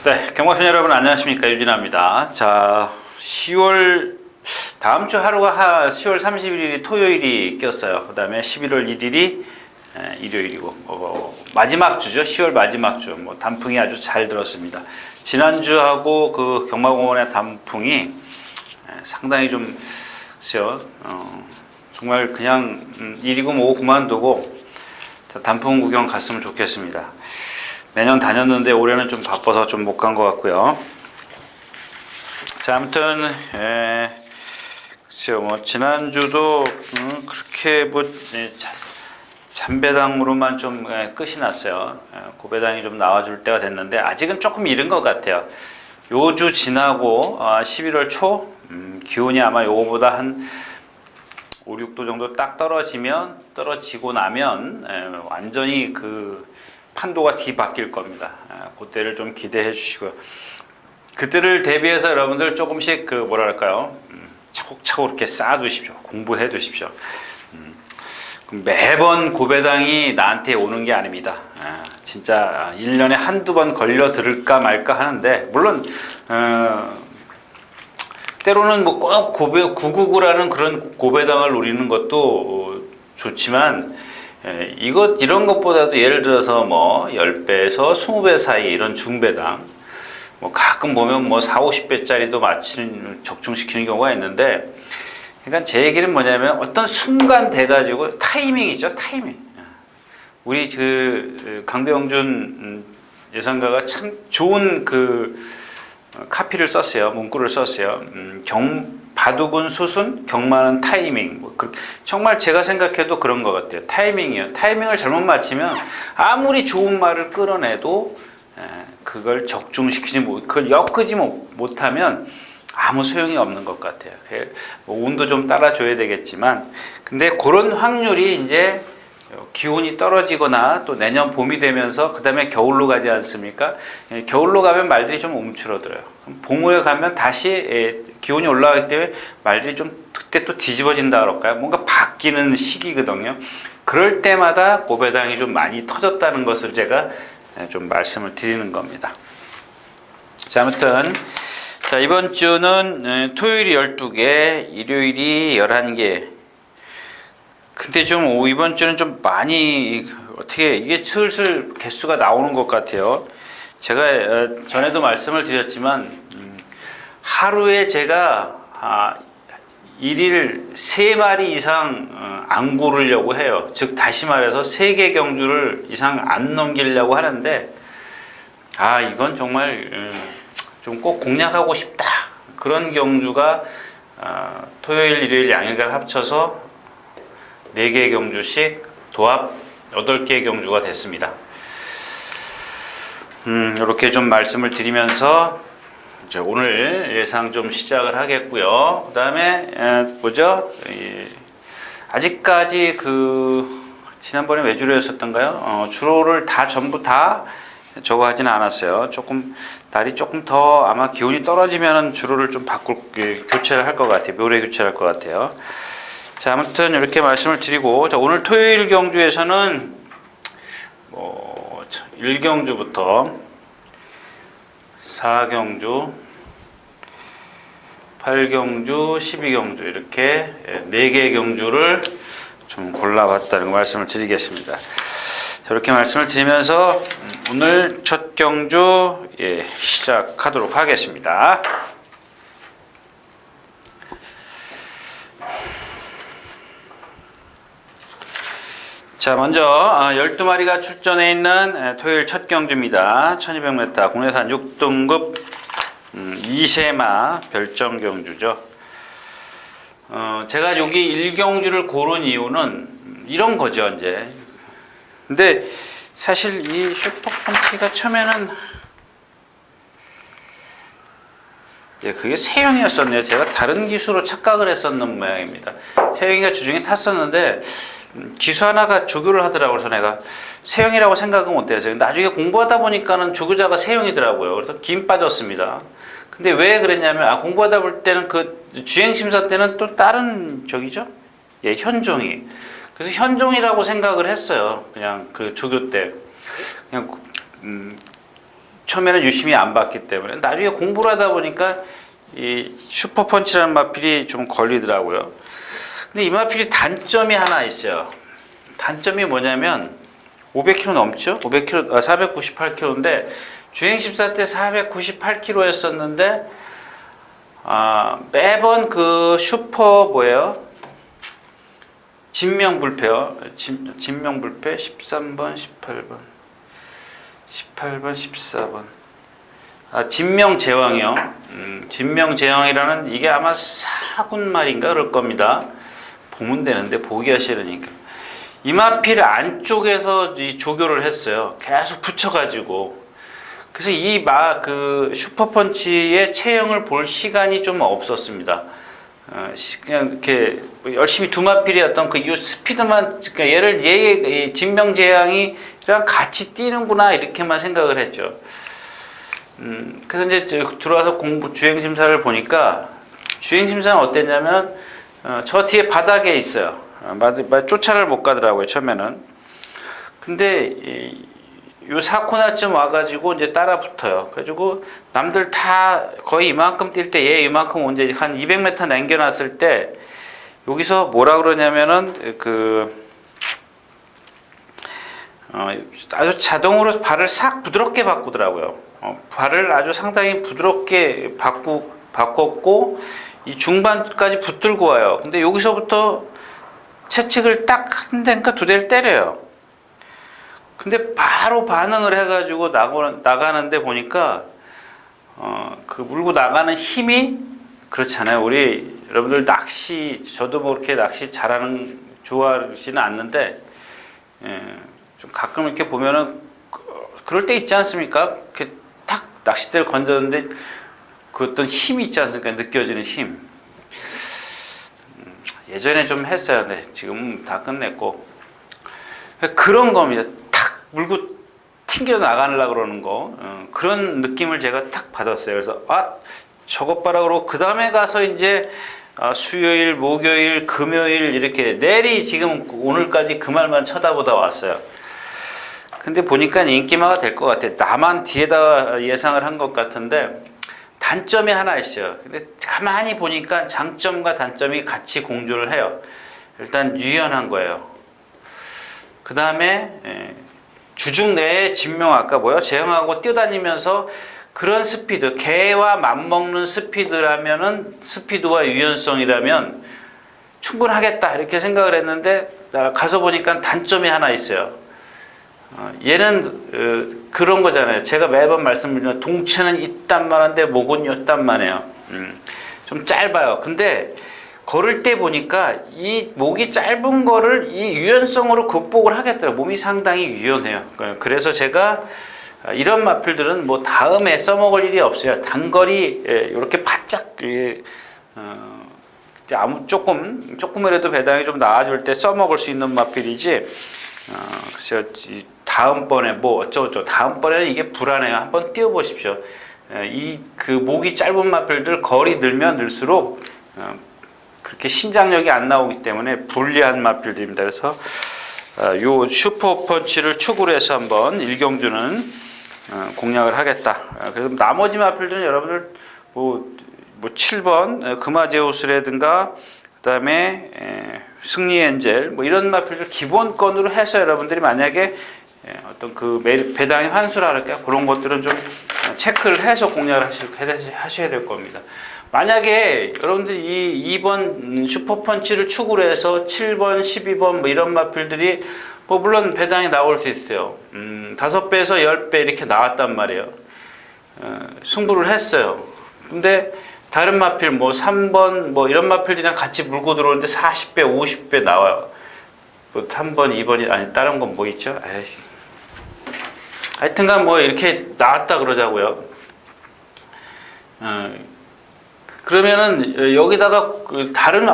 네, 경마팬 여러분 안녕하십니까, 유진아입니다. 자, 10월 다음 주 하루가 10월 31일이 토요일이 꼈어요. 그 다음에 11월 1일이 일요일이고 마지막 주죠. 10월 마지막 주. 단풍이 아주 잘 들었습니다. 지난주하고 그 경마공원의 단풍이 상당히 좀 글쎄요, 정말 그냥 일이고 뭐고 그만두고 단풍 구경 갔으면 좋겠습니다. 매년 다녔는데 올해는 좀 바빠서 좀 못 간 것 같고요. 자, 아무튼 글쎄요, 지난주도 그렇게 잠배당으로만 좀 끝이 났어요. 고배당이 좀 나와줄 때가 됐는데 아직은 조금 이른 것 같아요. 요 주 지나고 11월 초 기온이 아마 요거보다 한 5, 6도 정도 딱 떨어지고 나면 완전히 그 판도가 뒤바뀔 겁니다. 그때를 좀 기대해 주시고요. 그때를 대비해서 여러분들 조금씩 차곡차곡 이렇게 쌓아두십시오. 공부해 두십시오. 매번 고배당이 나한테 오는 게 아닙니다. 진짜 1년에 한두 번 걸려 들을까 말까 하는데, 물론 때로는 꼭 999라는 그런 고배당을 노리는 것도 좋지만, 이런 것보다도 예를 들어서 10배에서 20배 사이 이런 중배당, 가끔 보면 4, 50배짜리도 적중시키는 경우가 있는데, 그러니까 제 얘기는 뭐냐면 어떤 순간 돼가지고 타이밍이죠, 타이밍. 우리 강병준 예상가가 참 좋은 카피를 썼어요. 문구를 썼어요. 바둑은 수순, 경마는 타이밍. 정말 제가 생각해도 그런 것 같아요. 타이밍이요. 타이밍을 잘못 맞추면 아무리 좋은 말을 끌어내도 그걸 적중시키지 그걸 엮지 못하면 아무 소용이 없는 것 같아요. 운도 좀 따라줘야 되겠지만, 근데 그런 확률이 이제 기온이 떨어지거나 또 내년 봄이 되면서 그 다음에 겨울로 가지 않습니까? 겨울로 가면 말들이 좀 움츠러들어요. 봄에 가면 다시 기온이 올라가기 때문에 말들이 좀 그때 또 뒤집어진다 그럴까요? 뭔가 바뀌는 시기거든요. 그럴 때마다 고배당이 좀 많이 터졌다는 것을 제가 좀 말씀을 드리는 겁니다. 자, 아무튼 자, 이번 주는 토요일이 12개, 일요일이 11개. 근데 좀 이번 주는 좀 많이 어떻게 이게 슬슬 개수가 나오는 것 같아요. 제가 전에도 말씀을 드렸지만 하루에 제가 일일 3마리 이상 안 고르려고 해요. 즉 다시 말해서 3개 경주를 이상 안 넘기려고 하는데, 이건 정말 좀 꼭 공략하고 싶다. 그런 경주가 토요일, 일요일 양일간 합쳐서 4개 경주씩 도합 8개 경주가 됐습니다. 이렇게 좀 말씀을 드리면서 이제 오늘 예상 좀 시작을 하겠고요. 그 다음에 아직까지 지난번에 왜 주로였었던가요? 주로를 전부 다 저거 하지는 않았어요. 날이 조금 더 아마 기온이 떨어지면 주로를 좀 교체를 할 것 같아요. 묘래 교체를 할 것 같아요. 자, 아무튼 이렇게 말씀을 드리고, 자, 오늘 토요일 경주에서는 1경주부터 4경주, 8경주, 12경주 이렇게 4개 경주를 좀 골라봤다는 말씀을 드리겠습니다. 자, 이렇게 말씀을 드리면서 오늘 첫 경주 시작하도록 하겠습니다. 자, 먼저 12마리가 출전해 있는 토요일 첫 경주입니다. 1200m 국내산 6등급 2세마 별점 경주죠. 제가 여기 1경주를 고른 이유는 이런 거죠, 이제. 근데 사실 이 슈퍼펀치가 처음에는 그게 세영이었었네요. 제가 다른 기수로 착각을 했었는 모양입니다. 세영이가 주중에 탔었는데 기수 하나가 조교를 하더라고요. 그래서 내가 세영이라고 생각은 못했어요. 나중에 공부하다 보니까는 조교자가 세영이더라고요. 그래서 김 빠졌습니다. 근데 왜 그랬냐면 공부하다 볼 때는 주행심사 때는 또 다른 현종이. 그래서 현종이라고 생각을 했어요. 그냥 조교 때. 그냥 처음에는 유심히 안 봤기 때문에 나중에 공부를 하다 보니까 이 슈퍼펀치라는 마필이 좀 걸리더라고요. 근데 이 마필이 단점이 하나 있어요. 단점이 뭐냐면 500kg 넘죠? 500kg, 498kg인데 주행심사 때 498kg였었는데 매번 그 슈퍼 뭐예요? 진명불패요. 진명불패 13번, 18번, 14번. 진명제왕이요. 진명제왕이라는 이게 아마 사군말인가 그럴 겁니다. 보면 되는데 보기가 싫으니까. 이마필 안쪽에서 이 조교를 했어요. 계속 붙여가지고. 그래서 그 슈퍼펀치의 체형을 볼 시간이 좀 없었습니다. 그냥 이렇게 열심히 두마필이었던 그 스피드만, 그러니까 얘의 진명제왕이랑 같이 뛰는구나 이렇게만 생각을 했죠. 그래서 이제 들어와서 주행심사를 보니까 주행심사는 어땠냐면 저 뒤에 바닥에 있어요. 쫓아를 못 가더라고요 처음에는. 근데 요 4코너쯤 와가지고 이제 따라 붙어요. 그래가지고 남들 다 거의 이만큼 뛸 때 얘 이만큼 이제 한 200m 남겨놨을 때 여기서 뭐라 그러냐면은 아주 자동으로 발을 싹 부드럽게 바꾸더라고요. 발을 아주 상당히 부드럽게 바꿨고 이 중반까지 붙들고 와요. 근데 여기서부터 채찍을 딱 한 대인가 두 대를 때려요. 근데 바로 반응을 해가지고 나가는데 보니까 그 물고 나가는 힘이 그렇잖아요. 우리 여러분들 저도 뭐 그렇게 낚시 좋아하지는 않는데 좀 가끔 이렇게 보면은 그럴 때 있지 않습니까? 이렇게 탁 낚싯대를 건졌는데 그 어떤 힘이 있지 않습니까? 느껴지는 힘. 예전에 좀 했어요. 네, 지금 다 끝냈고. 그런 겁니다. 탁 물고 튕겨 나가려고 그러는 거. 그런 느낌을 제가 탁 받았어요. 그래서 저것 봐라 그러고 그 다음에 가서 이제 수요일, 목요일, 금요일 이렇게 내리 지금 오늘까지 그 말만 쳐다보다 왔어요. 근데 보니까 인기마가 될 것 같아요. 나만 뒤에다 예상을 한 것 같은데 단점이 하나 있어요. 근데 가만히 보니까 장점과 단점이 같이 공존을 해요. 일단 유연한 거예요. 그 다음에 주중 내에 진명 아까 제형하고 뛰어다니면서 그런 스피드, 개와 맞먹는 스피드라면은 스피드와 유연성이라면 충분하겠다 이렇게 생각을 했는데 가서 보니까 단점이 하나 있어요. 얘는 그런 거잖아요. 제가 매번 말씀드리는 동체는 이딴만한데 목은 요딴만해요. 좀 짧아요. 근데 걸을 때 보니까 이 목이 짧은 거를 이 유연성으로 극복을 하겠더라고요. 몸이 상당히 유연해요. 그래서 제가 이런 마필들은 뭐 다음에 써먹을 일이 없어요. 단거리 이렇게 바짝 조금이라도 배당이 좀 나아질 때 써먹을 수 있는 마필이지. 글쎄요, 다음번에 뭐 어쩌고저쩌고 다음번에는 이게 불안해요. 한번 띄워보십시오. 그 목이 짧은 마필들 거리 늘면 늘수록 그렇게 신장력이 안 나오기 때문에 불리한 마필들입니다. 그래서 요 슈퍼펀치를 축으로 해서 한번 일경주는 공략을 하겠다. 그래서 나머지 마필들은 여러분들 뭐 7번 금화제우스라든가 그다음에 승리 엔젤 뭐 이런 마필들 기본권으로 해서 여러분들이 만약에 어떤 그 배당의 환수라 할까요? 그런 것들은 좀 체크를 해서 공략을 하셔야 될 겁니다. 만약에 여러분들이 2번 슈퍼펀치를 축으로 해서 7번, 12번 뭐 이런 마필들이 뭐 물론 배당이 나올 수 있어요. 5배에서 10배 이렇게 나왔단 말이에요. 승부를 했어요. 근데 다른 마필 뭐 3번 뭐 이런 마필들이랑 같이 물고 들어오는데 40배, 50배 나와요. 뭐 3번, 2번이 아니 다른 건 뭐 있죠? 하여튼간 뭐 이렇게 나왔다 그러자고요. 그러면은 여기다가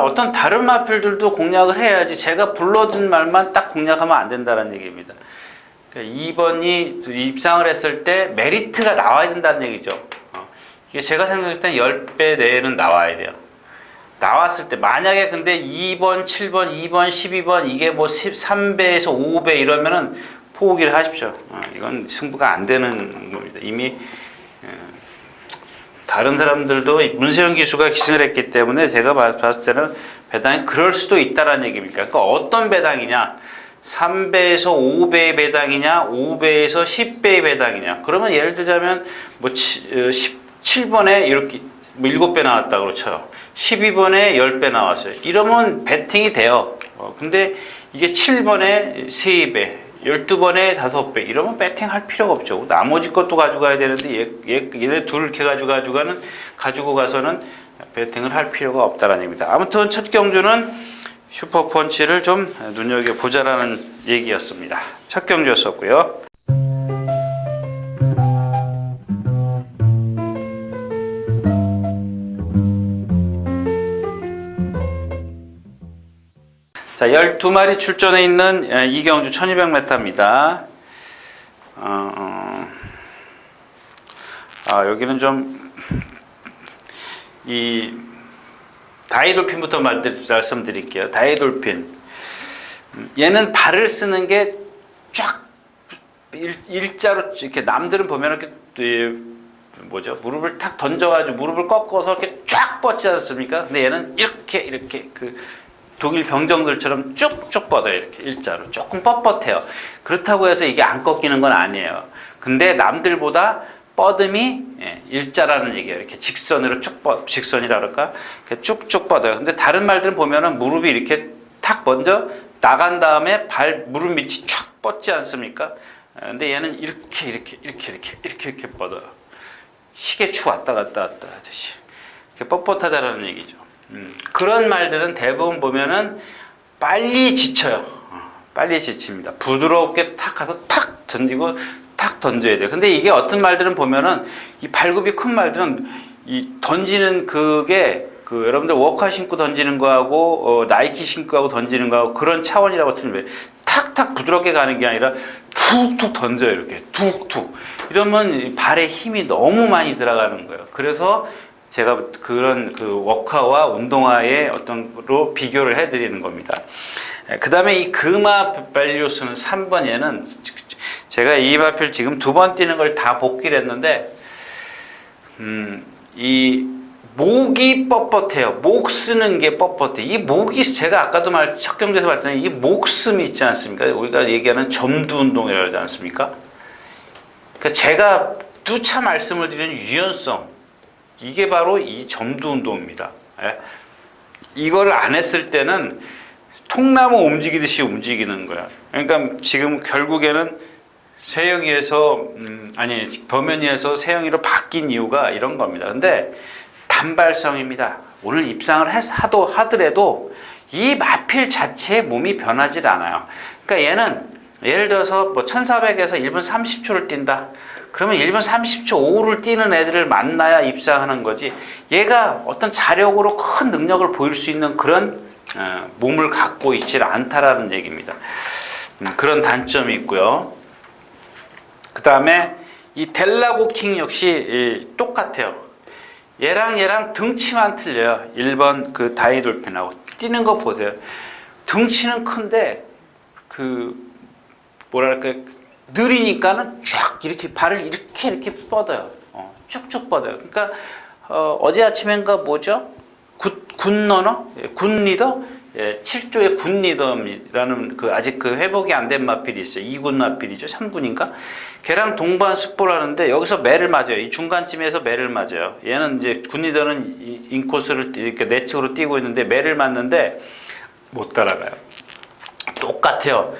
어떤 다른 마필들도 공략을 해야지 제가 불러준 말만 딱 공략하면 안 된다는 얘기입니다. 그러니까 2번이 입상을 했을 때 메리트가 나와야 된다는 얘기죠. 이게 제가 생각할 때 10배 내에는 나와야 돼요. 나왔을 때 만약에 근데 2번, 7번, 2번, 12번 이게 뭐 13배에서 5배 이러면은 포기를 하십시오. 이건 승부가 안 되는 겁니다. 이미 다른 사람들도 문세영 기수가 기승을 했기 때문에 제가 봤을 때는 배당이 그럴 수도 있다라는 얘기입니다. 그러니까 어떤 배당이냐? 3배에서 5배의 배당이냐, 5배에서 10배의 배당이냐. 그러면 예를 들자면 뭐 17번에 이렇게 뭐 7배 나왔다 그렇죠. 12번에 10배 나왔어요. 이러면 베팅이 돼요. 근데 이게 7번에 3배, 12번에 5배 이러면 배팅 할 필요가 없죠. 나머지 것도 가져가야 되는데 얘네 둘 이렇게 가지고 가서는 배팅을 할 필요가 없다라는 얘기입니다. 아무튼 첫 경주는 슈퍼펀치를 좀 눈여겨보자라는 얘기였습니다. 첫 경주였었고요. 자, 12마리 출전해 있는 이경주 1200m입니다. 여기는 좀 다이돌핀부터 말씀드릴게요. 다이돌핀. 얘는 발을 쓰는 게 쫙 일자로 이렇게 남들은 보면 이렇게 무릎을 탁 던져가지고 무릎을 꺾어서 이렇게 쫙 뻗지 않습니까? 근데 얘는 이렇게 그 독일 병정들처럼 쭉쭉 뻗어요. 이렇게 일자로 조금 뻣뻣해요. 그렇다고 해서 이게 안 꺾이는 건 아니에요. 근데 남들보다 뻗음이 일자라는 얘기예요. 이렇게 직선으로 직선이라 그럴까? 이렇게 쭉쭉 뻗어요. 근데 다른 말들은 보면은 무릎이 이렇게 탁 먼저 나간 다음에 무릎 밑이 촥 뻗지 않습니까? 근데 얘는 이렇게 뻗어요. 시계추 왔다 갔다 하듯이. 이렇게 뻣뻣하다라는 얘기죠. 그런 말들은 대부분 보면은 빨리 지쳐요. 빨리 지칩니다. 부드럽게 탁 가서 탁 던지고 탁 던져야 돼요. 근데 이게 어떤 말들은 보면은 이 발굽이 큰 말들은 이 던지는 그게 여러분들 워커 신고 던지는 거하고 나이키 신고 하고 던지는 거하고 그런 차원이라고 틀리면 탁탁 부드럽게 가는 게 아니라 툭툭 던져요. 이렇게 툭툭. 이러면 발에 힘이 너무 많이 들어가는 거예요. 그래서 제가 그런 워커와 운동화의 어떤로 비교를 해드리는 겁니다. 그 다음에 이 금화 밸류스는 3번 얘는 제가 이 마필 지금 2번 뛰는 걸 다 복귀를 했는데 이 목이 뻣뻣해요. 목 쓰는 게 뻣뻣해. 이 목이 제가 아까도 첫 경주에서 말했잖아요. 이 목숨이 있지 않습니까? 우리가 얘기하는 점두 운동이라고 하지 않습니까? 그러니까 제가 누차 말씀을 드리는 유연성 이게 바로 이 점두 운동입니다. 이걸 안 했을 때는 통나무 움직이듯이 움직이는 거야. 그러니까 지금 결국에는 범연이에서 세영이로 바뀐 이유가 이런 겁니다. 근데 단발성입니다. 오늘 입상을 하더라도 이 마필 자체의 몸이 변하지 않아요. 그러니까 얘는 예를 들어서 1400에서 1분 30초를 뛴다. 그러면 1분 30초 5를 뛰는 애들을 만나야 입상하는 거지. 얘가 어떤 자력으로 큰 능력을 보일 수 있는 그런 몸을 갖고 있지 않다라는 얘기입니다. 그런 단점이 있고요. 그 다음에 이 델라고킹 역시 똑같아요. 얘랑 등치만 틀려요. 1번 다이돌핀하고 뛰는 거 보세요. 등치는 큰데 느리니까는 쫙 이렇게 발을 이렇게 뻗어요. 쭉쭉 뻗어요. 그러니까 어제 아침엔가 뭐죠? 굿리더? 7조의 굿리더라는 아직 회복이 안 된 마필이 있어요. 2군 마필이죠. 3군인가? 걔랑 동반 습보를 하는데 여기서 매를 맞아요. 이 중간쯤에서 매를 맞아요. 얘는 이제 굿리더는 인코스를 이렇게 내측으로 뛰고 있는데 매를 맞는데 못 따라가요. 똑같아요.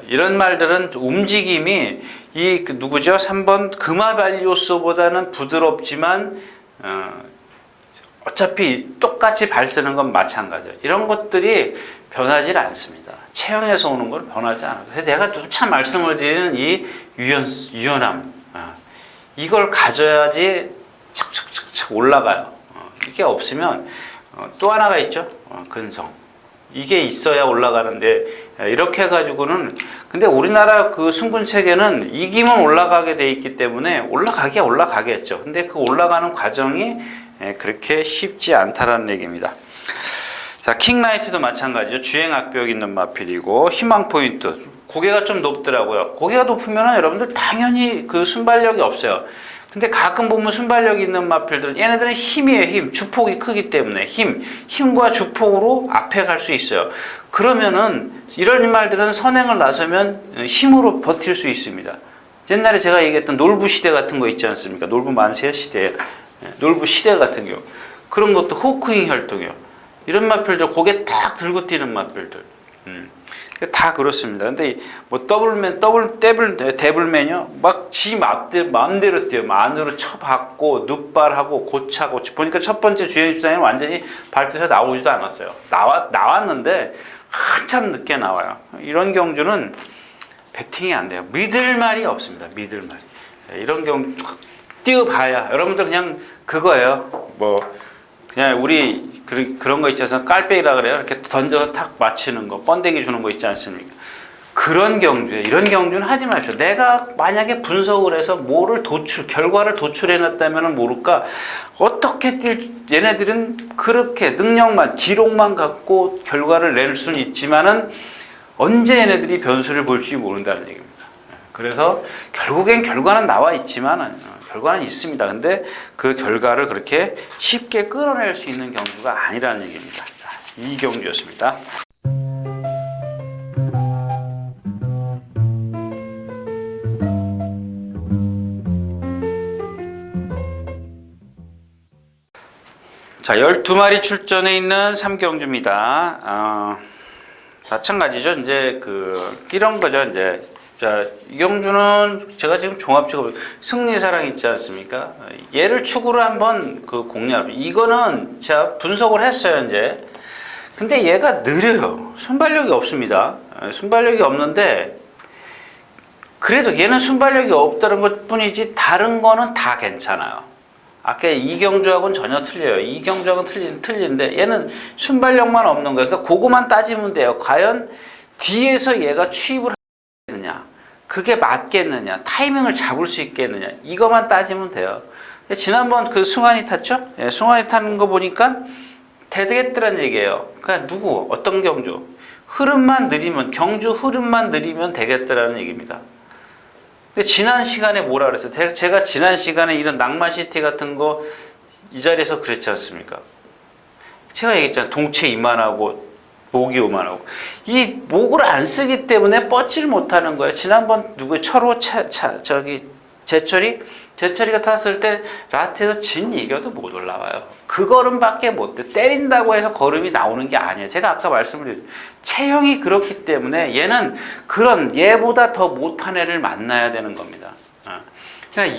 이런 말들은 움직임이 누구죠? 3번 금화발리오스보다는 부드럽지만 어차피 똑같이 발 쓰는 건 마찬가지예요. 이런 것들이 변하지 않습니다. 체형에서 오는 건 변하지 않아요. 그래서 내가 누차 말씀을 드리는 이 유연함 이걸 가져야지 착착착착 올라가요. 이게 없으면 또 하나가 있죠. 근성. 이게 있어야 올라가는데 이렇게 해가지고는 근데 우리나라 승군 체계는 이기면 올라가게 돼 있기 때문에 올라가겠죠. 근데 그 올라가는 과정이 그렇게 쉽지 않다라는 얘기입니다. 자, 킹라이트도 마찬가지죠. 주행 악벽 있는 마필이고 희망 포인트 고개가 좀 높더라고요. 고개가 높으면 여러분들 당연히 그 순발력이 없어요. 근데 가끔 보면 순발력 있는 마필들은 얘네들은 힘이에요. 힘. 주폭이 크기 때문에 힘과 주폭으로 앞에 갈 수 있어요. 그러면은 이런 말들은 선행을 나서면 힘으로 버틸 수 있습니다. 옛날에 제가 얘기했던 놀부 시대 같은 거 있지 않습니까? 놀부 만세 시대, 놀부 시대 같은 경우 그런 것도 호크잉 혈통이요. 이런 마필들 고개 딱 들고 뛰는 마필들. 다 그렇습니다. 근데 뭐 데블맨이요? 막 지 마음대로 뛰어요. 안으로 쳐박고 눕발하고 고차고 보니까 첫 번째 주연 집사님은 완전히 발표에서 나오지도 않았어요. 나왔는데 한참 늦게 나와요. 이런 경주는 배팅이 안 돼요. 믿을 말이 없습니다. 믿을 말이. 이런 경주 뛰어봐야 여러분들 그냥 그거예요. 뭐 그냥 우리 그런 거 있지 않습니까? 깔빼기라 그래요. 이렇게 던져서 탁 맞히는 거, 번데기 주는 거 있지 않습니까? 그런 경주에 이런 경주는 하지 마십시오. 내가 만약에 분석을 해서 결과를 도출해놨다면 모를까 어떻게 얘네들은 그렇게 능력만 기록만 갖고 결과를 낼 수는 있지만은 언제 얘네들이 변수를 볼지 모른다는 얘기입니다. 그래서 결국엔 결과는 나와 있지만은 결과는 있습니다. 근데 그 결과를 그렇게 쉽게 끌어낼 수 있는 경주가 아니라는 얘기입니다. 자, 이 경주였습니다. 자, 12마리 출전해 있는 3경주입니다. 마찬가지죠. 이제 이런 거죠. 이제 자, 이 경주는 제가 지금 종합적으로 승리사랑 있지 않습니까? 얘를 축으로 한번 공략. 이거는 제가 분석을 했어요, 이제. 근데 얘가 느려요. 순발력이 없습니다. 순발력이 없는데 그래도 얘는 순발력이 없다는 것 뿐이지 다른 거는 다 괜찮아요. 아까 이경주하고는 전혀 틀려요. 이경주하고는 틀린데 얘는 순발력만 없는 거예요. 그러니까 그거만 따지면 돼요. 과연 뒤에서 얘가 취입을 하겠느냐, 그게 맞겠느냐, 타이밍을 잡을 수 있겠느냐, 이것만 따지면 돼요. 지난번 승환이 탔죠? 예, 승환이 타는 거 보니까 되겠더란 얘기예요. 그러니까 어떤 경주? 경주 흐름만 느리면 되겠더라는 얘기입니다. 근데 지난 시간에 뭐라 그랬어요? 제가 지난 시간에 이런 낭만시티 같은 거 이 자리에서 그랬지 않습니까? 제가 얘기했잖아요. 동체 이만하고 목이 요만하고 이 목을 안 쓰기 때문에 뻗질 못하는 거예요. 지난번 제철이가 탔을 때 라트에서 이겨도 못 올라와요. 그 걸음밖에 못 돼. 때린다고 해서 걸음이 나오는 게 아니에요. 제가 아까 말씀을 드렸죠. 체형이 그렇기 때문에 얘는 얘보다 더 못한 애를 만나야 되는 겁니다. 그러니까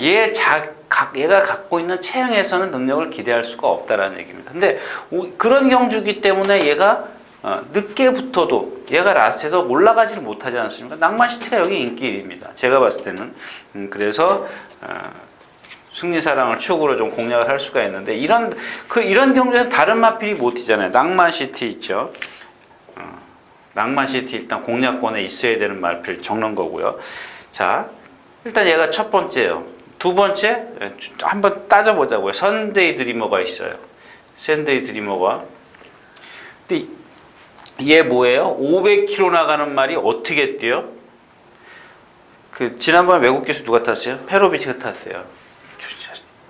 얘가 갖고 있는 체형에서는 능력을 기대할 수가 없다라는 얘기입니다. 근데 그런 경주기 때문에 얘가 늦게 붙어도 얘가 라스트에서 올라가지를 못하지 않습니까? 낭만시티가 여기 인기 1위입니다. 제가 봤을 때는. 그래서 승리사랑을 축으로 좀 공략을 할 수가 있는데 이런 경주에서 다른 마필이 못 뛰잖아요. 낭만시티 있죠. 낭만시티 일단 공략권에 있어야 되는 마필 적는 거고요. 자, 일단 얘가 첫 번째예요. 두 번째 한번 따져보자고요. 선데이 드리머가 있어요. 선데이 드리머가. 근데 얘 뭐예요? 500km 나가는 말이 어떻게 뛰어요? 지난번 외국 기수 누가 탔어요? 페로비치가 탔어요.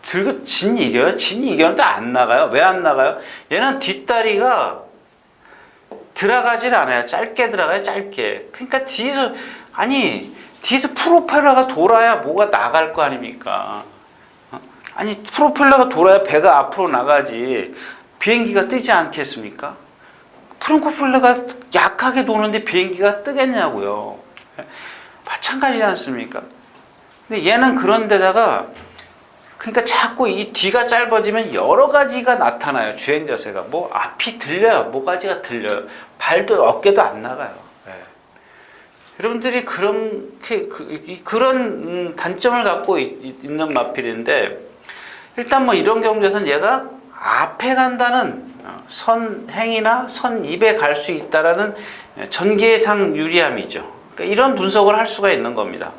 진이 이겨요? 진이 이겼는데 안 나가요? 왜 안 나가요? 얘는 뒷다리가 들어가질 않아요. 짧게 들어가요, 짧게. 그러니까 뒤에서 프로펠러가 돌아야 뭐가 나갈 거 아닙니까? 아니, 프로펠러가 돌아야 배가 앞으로 나가지 비행기가 뜨지 않겠습니까? 프로펠러가 약하게 도는데 비행기가 뜨겠냐고요. 마찬가지지 않습니까? 근데 얘는 그런 데다가 그러니까 자꾸 이 뒤가 짧아지면 여러 가지가 나타나요. 주행 자세가. 뭐 앞이 들려요. 모가지가 들려요. 발도 어깨도 안 나가요. 네. 여러분들이 그런 단점을 갖고 있는 마필인데 일단 뭐 이런 경우에서는 얘가 앞에 간다는 선행이나 선입에 갈 수 있다라는 전개상 유리함이죠. 그러니까 이런 분석을 할 수가 있는 겁니다.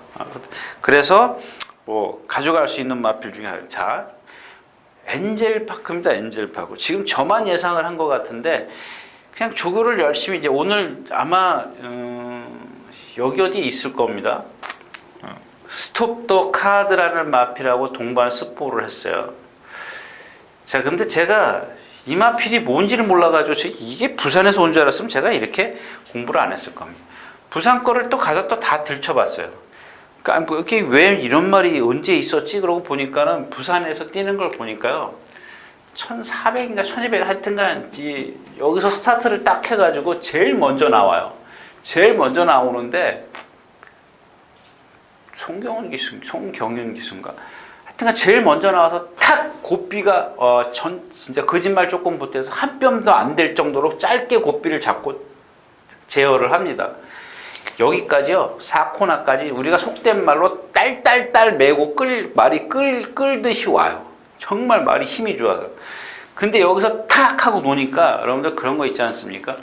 그래서 뭐 가져갈 수 있는 마필 중에 하나. 자, 엔젤파크입니다. 엔젤파크. 지금 저만 예상을 한 것 같은데 그냥 조교를 열심히 이제 오늘 아마 여기 어디에 있을 겁니다. 스톱 더 카드라는 마필하고 동반 스포를 했어요. 자, 근데 제가 이 마필이 뭔지를 몰라가지고 이게 부산에서 온 줄 알았으면 제가 이렇게 공부를 안 했을 겁니다. 부산 거를 또 가서 또 다 들춰봤어요. 그러니까 이게 왜 이런 말이 언제 있었지? 그러고 보니까는 부산에서 뛰는 걸 보니까요. 1400인가 1200 하여튼간 여기서 스타트를 딱 해가지고 제일 먼저 나와요. 제일 먼저 나오는데 송경윤 기수인가? 하여튼간 제일 먼저 나와서 탁 고삐가 진짜 거짓말 조금 못해서 한 뼘도 안 될 정도로 짧게 고삐를 잡고 제어를 합니다. 여기까지요. 4코너까지 우리가 속된 말로 딸딸딸 메고 말이 끌듯이 와요. 정말 말이 힘이 좋아서. 근데 여기서 탁 하고 노니까 여러분들 그런 거 있지 않습니까?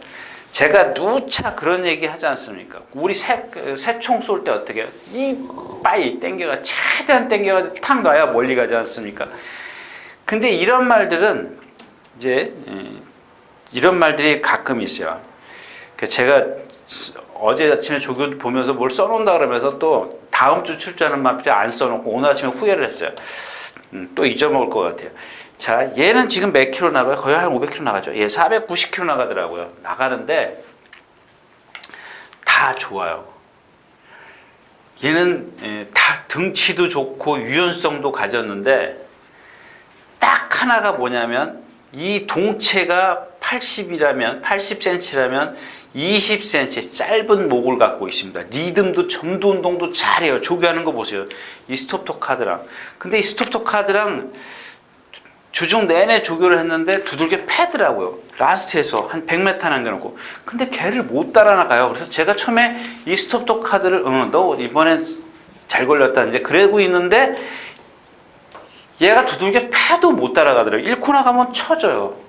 제가 누차 그런 얘기 하지 않습니까? 우리 새총 쏠 때 어떻게 해요? 이빠이 땡겨가 최대한 땡겨가 탁 놔야 멀리 가지 않습니까? 근데 이런 말들은 이제 이런 말들이 가끔 있어요. 제가 어제 아침에 조교 보면서 뭘 써놓는다 그러면서 또 다음 주 출전하는 마필이 안 써놓고 오늘 아침에 후회를 했어요. 또 잊어먹을 것 같아요. 자, 얘는 지금 몇 킬로 나가요? 거의 한 500킬로 나가죠. 얘 490킬로 나가더라고요. 나가는데 다 좋아요. 얘는 다 등치도 좋고 유연성도 가졌는데 딱 하나가 뭐냐면 이 동체가 80cm라면 20cm 짧은 목을 갖고 있습니다. 리듬도 점도 운동도 잘해요. 조교하는 거 보세요. 이 스톱토 카드랑. 근데 이 스톱토 카드랑 주중 내내 조교를 했는데 두들겨 패더라고요. 라스트에서 한 100m 남겨놓고. 근데 걔를 못 따라 나가요. 그래서 제가 처음에 이 스톱토 카드를 너 이번엔 잘 걸렸다 이제 그러고 있는데 얘가 두들겨 패도 못 따라가더라고요. 1코너 가면 쳐져요.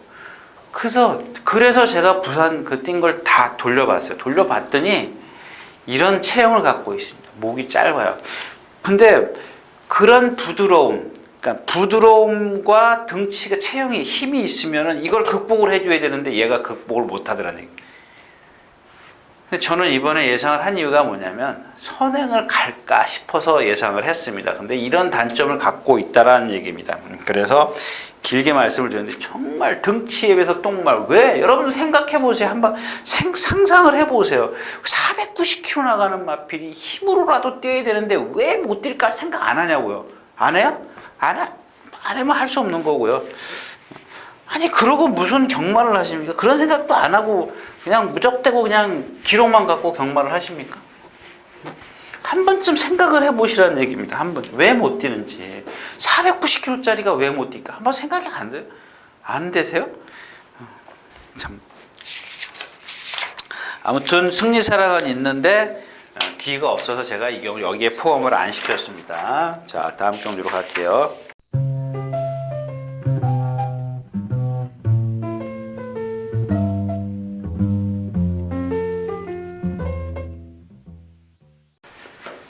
그래서 제가 부산 뛴 걸 다 돌려봤어요. 돌려봤더니 이런 체형을 갖고 있습니다. 목이 짧아요. 근데 그런 그러니까 부드러움과 등치가 체형이 힘이 있으면은 이걸 극복을 해줘야 되는데 얘가 극복을 못 하더라는 얘기. 근데 저는 이번에 예상을 한 이유가 뭐냐면 선행을 갈까 싶어서 예상을 했습니다. 근데 이런 단점을 갖고 있다라는 얘기입니다. 그래서 길게 말씀을 드렸는데 정말 등치에 비해서 똥말. 왜? 여러분 생각해 보세요. 한번 상상을 해보세요. 490kg 나가는 마필이 힘으로라도 뛰어야 되는데 왜 못 뛸까 생각 안 하냐고요. 안 해요? 안 하면 할 수 없는 거고요. 아니 그러고 무슨 경마를 하십니까? 그런 생각도 안 하고 그냥 무적대고 그냥 기록만 갖고 경마를 하십니까? 한 번쯤 생각을 해보시라는 얘기입니다. 한 번. 왜 못 뛰는지. 490kg짜리가 왜 못 뛸까? 한번 생각이 안 돼요? 안 되세요? 참. 아무튼 승리사랑은 있는데 뒤가 없어서 제가 이 경우 여기에 포함을 안 시켰습니다. 자, 다음 경주로 갈게요.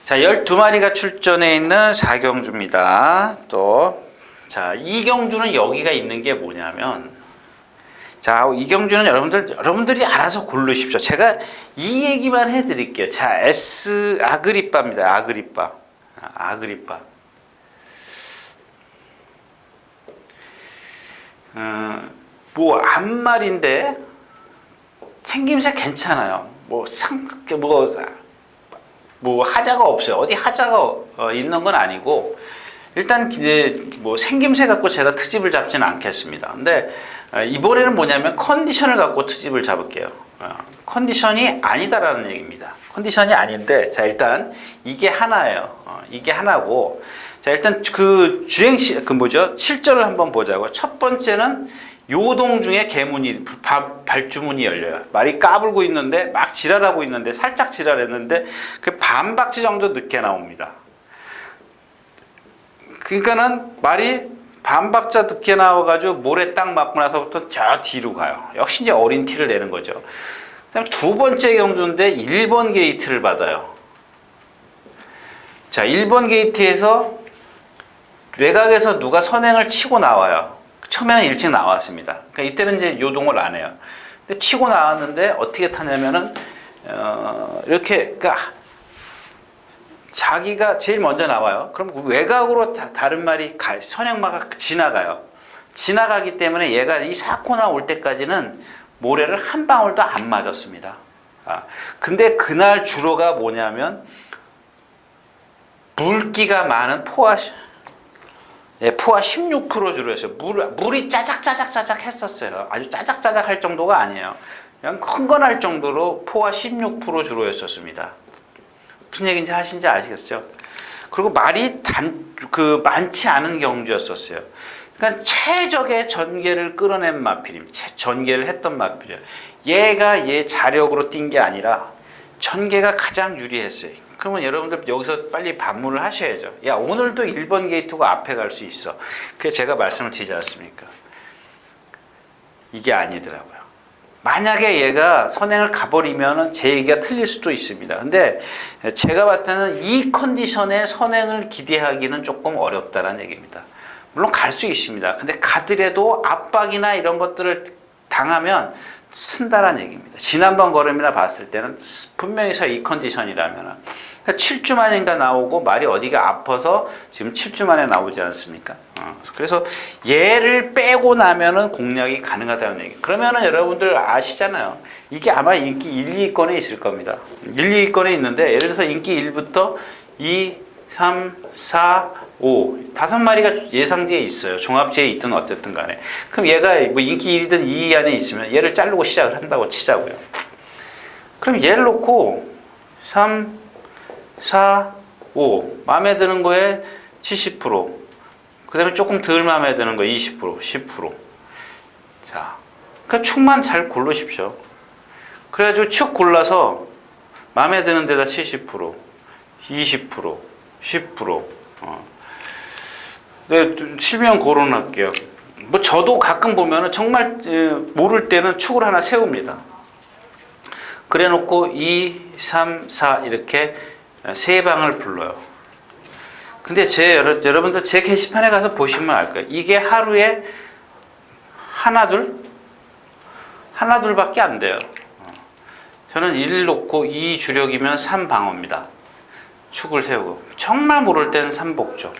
자, 12마리가 출전해 있는 4경주입니다. 자, 이 경주는 여기가 있는 게 뭐냐면, 자, 이 경주는 여러분들이 알아서 고르십시오. 제가 이 얘기만 해드릴게요. 자, 아그리빠입니다. 아그리빠. 앞말인데, 생김새 괜찮아요. 하자가 없어요. 어디 하자가 있는 건 아니고 일단 생김새 갖고 제가 트집을 잡지는 않겠습니다. 근데 이번에는 뭐냐면 컨디션을 갖고 트집을 잡을게요. 컨디션이 아니다라는 얘기입니다. 컨디션이 아닌데 자 일단 이게 하나예요. 이게 하나고 자 일단 실전을 한번 보자고. 첫 번째는 요동 중에 발주문이 열려요. 말이 까불고 있는데 막 지랄하고 있는데 살짝 지랄했는데 그 반박지 정도 늦게 나옵니다. 그러니까는 말이 반박자 늦게 나와가지고 모래 딱 맞고 나서부터 저 뒤로 가요. 역시 이제 어린 티를 내는 거죠. 그다음 두 번째 경주인데 1번 게이트를 받아요. 자 1번 게이트에서 외곽에서 누가 선행을 치고 나와요. 처음에는 일찍 나왔습니다. 그러니까 이때는 이제 요동을 안 해요. 근데 치고 나왔는데 어떻게 타냐면은 이렇게 그러니까 자기가 제일 먼저 나와요. 그럼 외곽으로 다른 말이 선행마가 지나가요. 지나가기 때문에 얘가 이 4코나 올 때까지는 모래를 한 방울도 안 맞았습니다. 근데 그날 주로가 뭐냐면 물기가 많은 포화 16% 주로 했어요. 물이 짜작짜작 했었어요. 아주 짜작짜작 할 정도가 아니에요. 그냥 흥건할 정도로 포화 16% 주로 했었습니다. 무슨 얘기인지 하신지 아시겠죠? 그리고 말이 많지 않은 경주였었어요. 그러니까 최적의 전개를 끌어낸 마필입니다. 전개를 했던 마필이에요. 얘가 얘 자력으로 뛴 게 아니라 전개가 가장 유리했어요. 그러면 여러분들 여기서 빨리 반문을 하셔야죠. 야, 오늘도 1번 게이트가 앞에 갈 수 있어. 그래서 제가 말씀을 드리지 않습니까? 이게 아니더라고요. 만약에 얘가 선행을 가버리면 제 얘기가 틀릴 수도 있습니다. 근데 제가 봤을 때는 이 컨디션에 선행을 기대하기는 조금 어렵다는 얘기입니다. 물론 갈 수 있습니다. 근데 가더라도 압박이나 이런 것들을 당하면 쓴다는 얘기입니다. 지난번 걸음이나 봤을 때는 분명히 이 컨디션이라면 그러니까 7주 만인가 나오고 말이 어디가 아파서 지금 7주 만에 나오지 않습니까? 그래서 얘를 빼고 나면은 공략이 가능하다는 얘기. 그러면은 여러분들 아시잖아요. 이게 아마 인기 1, 2위권에 있을 겁니다. 1, 2위권에 있는데 예를 들어서 인기 1부터 2, 3, 4, 5, 5마리가 예상지에 있어요. 종합지에 있든 어쨌든 간에. 그럼 얘가 뭐 인기 1이든 2위 안에 있으면 얘를 자르고 시작을 한다고 치자고요. 그럼 얘를 놓고 3, 4, 5 마음에 드는 거에 70%, 그 다음에 조금 덜 마음에 드는 거 20%, 10%. 자, 그러니까 축만 잘 고르십시오. 그래가지고 축 골라서 마음에 드는 데다 70%, 20%, 10%. 네, 실명 거론할게요. 뭐 저도 가끔 보면은 정말 모를 때는 축을 하나 세웁니다. 그래 놓고 2, 3, 4 이렇게 세 방을 불러요. 근데 여러분들 제 게시판에 가서 보시면 알 거예요. 이게 하루에 하나 둘밖에 안 돼요. 저는 1 놓고 2 주력이면 3 방어입니다. 축을 세우고 정말 모를 때는 3복조.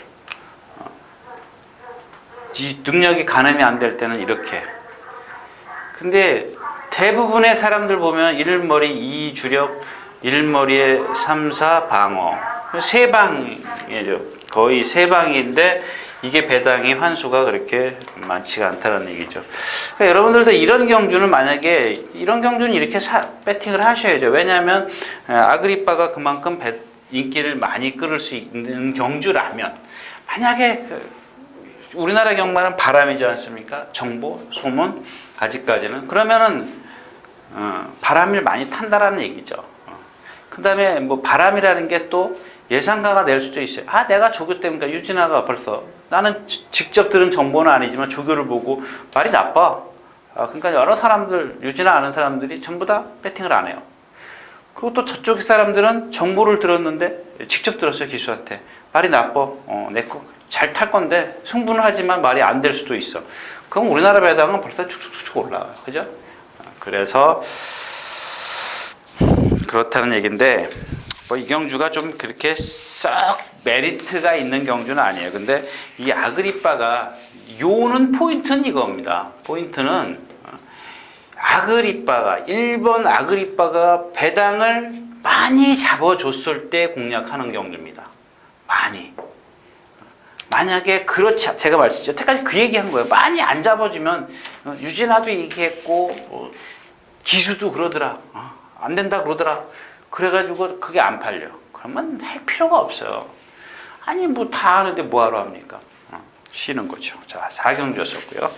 이 능력이 가늠이 안 될 때는 이렇게. 근데 대부분의 사람들 보면 1머리 2 주력, 1머리에 3, 4 방어. 3방이죠. 거의 3방인데 이게 배당이 환수가 그렇게 많지가 않다는 얘기죠. 그러니까 여러분들도 이런 경주는 만약에 이런 경주는 이렇게 배팅을 하셔야죠. 왜냐하면 아그리빠가 그만큼 인기를 많이 끌을 수 있는 경주라면 만약에 우리나라 경마는 바람이지 않습니까? 정보, 소문 아직까지는 그러면은 바람을 많이 탄다라는 얘기죠. 그 다음에 뭐 바람이라는 게 또 예상가가 될 수도 있어요. 아, 내가 조교 때문에 유진아가 벌써 나는 직접 들은 정보는 아니지만 조교를 보고 말이 나빠. 그러니까 여러 사람들 유진아 아는 사람들이 전부 다 배팅을 안 해요. 그리고 또 저쪽 사람들은 정보를 들었는데 직접 들었어요. 기수한테 말이 나빠. 내 거 잘 탈 건데 승부는 하지만 말이 안 될 수도 있어. 그럼 우리나라 배당은 벌써 축축축 올라가요. 그죠? 그래서 그렇다는 얘기인데 뭐 이 경주가 좀 그렇게 썩 메리트가 있는 경주는 아니에요. 근데 이 아그리빠가 요는 포인트는 이겁니다. 포인트는 아그리빠가 1번 아그리빠가 배당을 많이 잡아줬을 때 공략하는 경주입니다. 많이. 만약에 그렇지, 제가 말씀드렸죠. 여태까지 그 얘기한 거예요. 많이 안 잡아주면 유진아도 얘기했고 기수도 그러더라. 안 된다 그러더라. 그래가지고 그게 안 팔려. 그러면 할 필요가 없어요. 아니 뭐 다 하는데 뭐하러 합니까? 쉬는 거죠. 자, 4경주였었고요.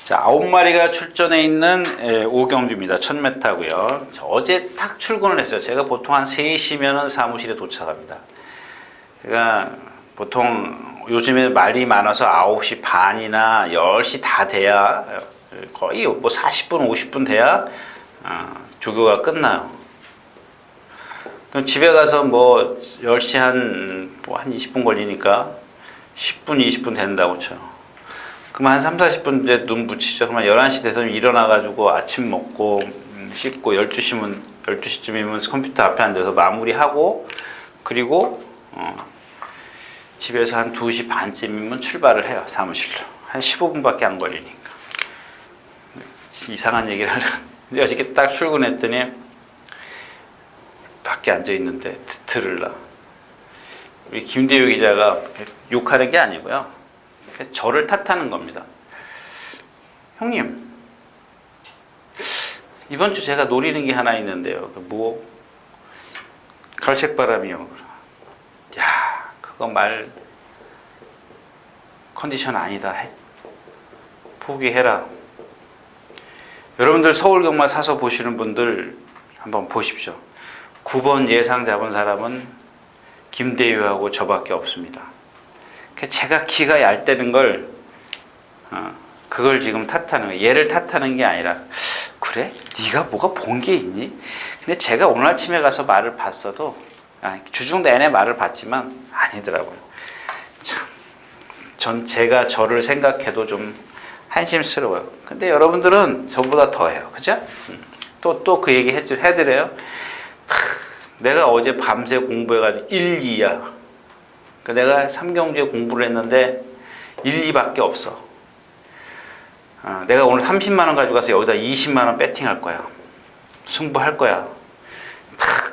자, 9마리가 출전해 있는 5경주입니다. 1000m고요. 어제 탁 출근을 했어요. 제가 보통 한 3시면 사무실에 도착합니다. 그러니까 보통 요즘에 말이 많아서 9시 반이나 10시 다 돼야 거의 뭐 40분, 50분 돼야 조교가 끝나요. 그럼 집에 가서 뭐 10시 한 20분 걸리니까 10분, 20분 된다고 쳐. 그럼 한 3, 40분 이제 눈 붙이죠. 그러면 11시 돼서 일어나가지고 아침 먹고 씻고 12시쯤이면 컴퓨터 앞에 앉아서 마무리하고 그리고 집에서 한 2시 반쯤이면 출발을 해요. 사무실로. 한 15분밖에 안 걸리니까. 이상한 얘기를 하려는데 어저께 딱 출근했더니 밖에 앉아있는데 들을라. 우리 김대유 기자가 욕하는 게 아니고요. 저를 탓하는 겁니다. 형님, 이번 주 제가 노리는 게 하나 있는데요. 뭐 갈색바람이요. 야, 그거 말 컨디션 아니다. 포기해라. 여러분들 서울 경마 사서 보시는 분들 한번 보십시오. 9번 예상 잡은 사람은 김대유하고 저밖에 없습니다. 제가 기가 얇다는 걸 그걸 지금 탓하는 거예요. 얘를 탓하는 게 아니라 그래? 네가 뭐가 본 게 있니? 근데 제가 오늘 아침에 가서 말을 봤어도 주중 내내 말을 봤지만 아니더라고요. 참, 전 제가 저를 생각해도 좀 한심스러워요. 근데 여러분들은 저보다 더해요. 그죠? 또 그 얘기 해드려요. 내가 어제 밤새 공부해가지고 1, 2야. 내가 3경주에 공부를 했는데 1, 2밖에 없어. 내가 오늘 30만 원 가지고 가서 여기다 20만 원 배팅할 거야. 승부할 거야.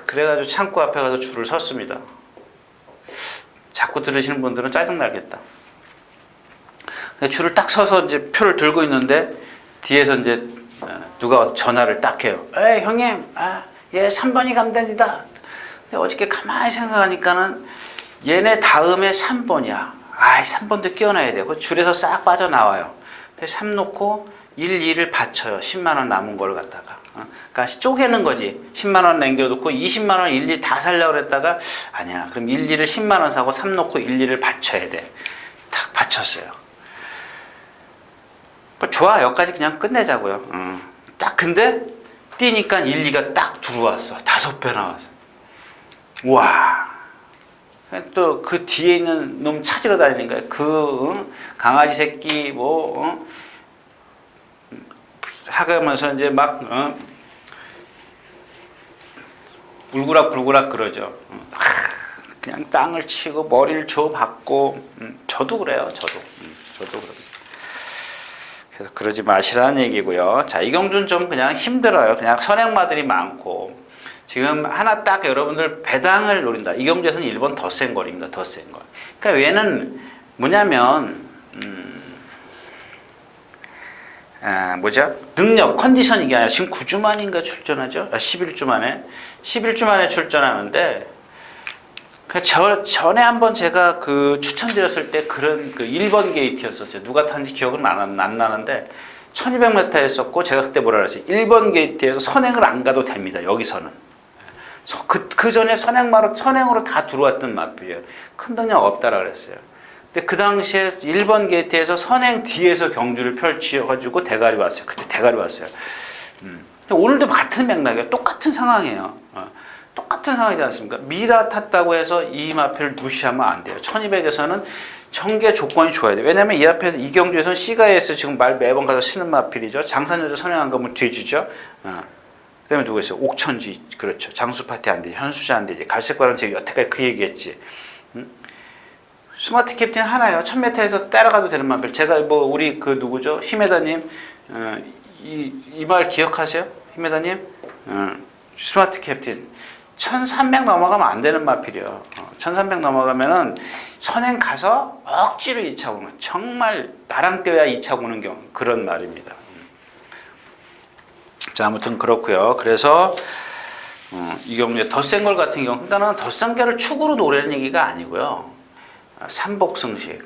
그래가지고 창고 앞에 가서 줄을 섰습니다. 자꾸 들으시는 분들은 짜증나겠다. 줄을 딱 서서 이제 표를 들고 있는데 뒤에서 이제 누가 와서 전화를 딱 해요. 에이 형님, 얘 3번이 감단이다. 근데 어저께 가만히 생각하니까는 얘네 다음에 3번이야. 3번도 끼워놔야 돼. 그 줄에서 싹 빠져나와요. 3 놓고 1, 2를 받쳐요. 10만 원 남은 걸 갖다가. 그러니까 쪼개는 거지. 10만 원 남겨놓고 20만 원 1, 2 다 살려고 그랬다가 아니야. 그럼 1, 2를 10만 원 사고 3 놓고 1, 2를 받쳐야 돼. 딱 받쳤어요. 좋아. 여기까지 그냥 끝내자고요. 딱 근데 뛰니까 1, 2가 딱 들어왔어. 5배 나왔어. 와. 또 그 뒤에 있는 놈 찾으러 다니니까 그 강아지 새끼 하가면서 이제 막 울그락불그락 그러죠. 그냥 땅을 치고 머리를 줘박고 저도 그래요. 저도 그럽니다. 그래서 그러지 마시라는 얘기고요. 자, 이경주는 좀 그냥 힘들어요. 그냥 선행마들이 많고 지금 하나 딱 여러분들 배당을 노린다. 이경주에서는 1번 더 센 거리입니다. 더 센 거. 그러니까 얘는 뭐냐면 능력, 컨디션 이게 아니라 지금 9주 만인가 출전하죠? 11주 만에 출전하는데 전에 한번 제가 그 추천드렸을 때 그런 그 1번 게이트였었어요. 누가 탄지 기억은 안 나는데 1200m 했었고 제가 그때 뭐라 그랬어요? 1번 게이트에서 선행을 안 가도 됩니다. 여기서는. 그 전에 선행으로 다 들어왔던 마필이에요. 큰 동력 없다라 그랬어요. 근데 그 당시에 1번 게이트에서 선행 뒤에서 경주를 펼쳐가지고 대가리 왔어요. 그때 대가리 왔어요. 오늘도 같은 맥락이에요. 똑같은 상황이에요. 똑같은 상황이지 않습니까? 미라 탔다고 해서 이 마필을 무시하면 안 돼요. 1200에서는 전개 조건이 좋아야 돼요. 왜냐면 이 앞에서 이경주에서는 C가에서 지금 말 매번 가서 치는 마필이죠. 장산여자 선행 안 가면 뒤지죠. 그 다음에 누가 있어요? 옥천지, 그렇죠. 장수파티 안 되지, 현수자 안 되지, 갈색바람 제가 여태까지 그 얘기했지. 스마트 캡틴 하나요. 1000m에서 따라가도 되는 마필. 제가 우리 그 누구죠? 히메다님, 이 말 기억하세요? 히메다님? 스마트 캡틴. 1300 넘어가면 안 되는 마필이요. 1300 넘어가면은 선행 가서 억지로 2차 오는, 정말 나랑 뛰어야 2차 오는 경우, 그런 말입니다. 자, 아무튼 그렇고요. 그래서 이 경우에 더 센 걸 같은 경우, 그러니까 더 센 거를 축으로 노리는 얘기가 아니고요. 삼복승식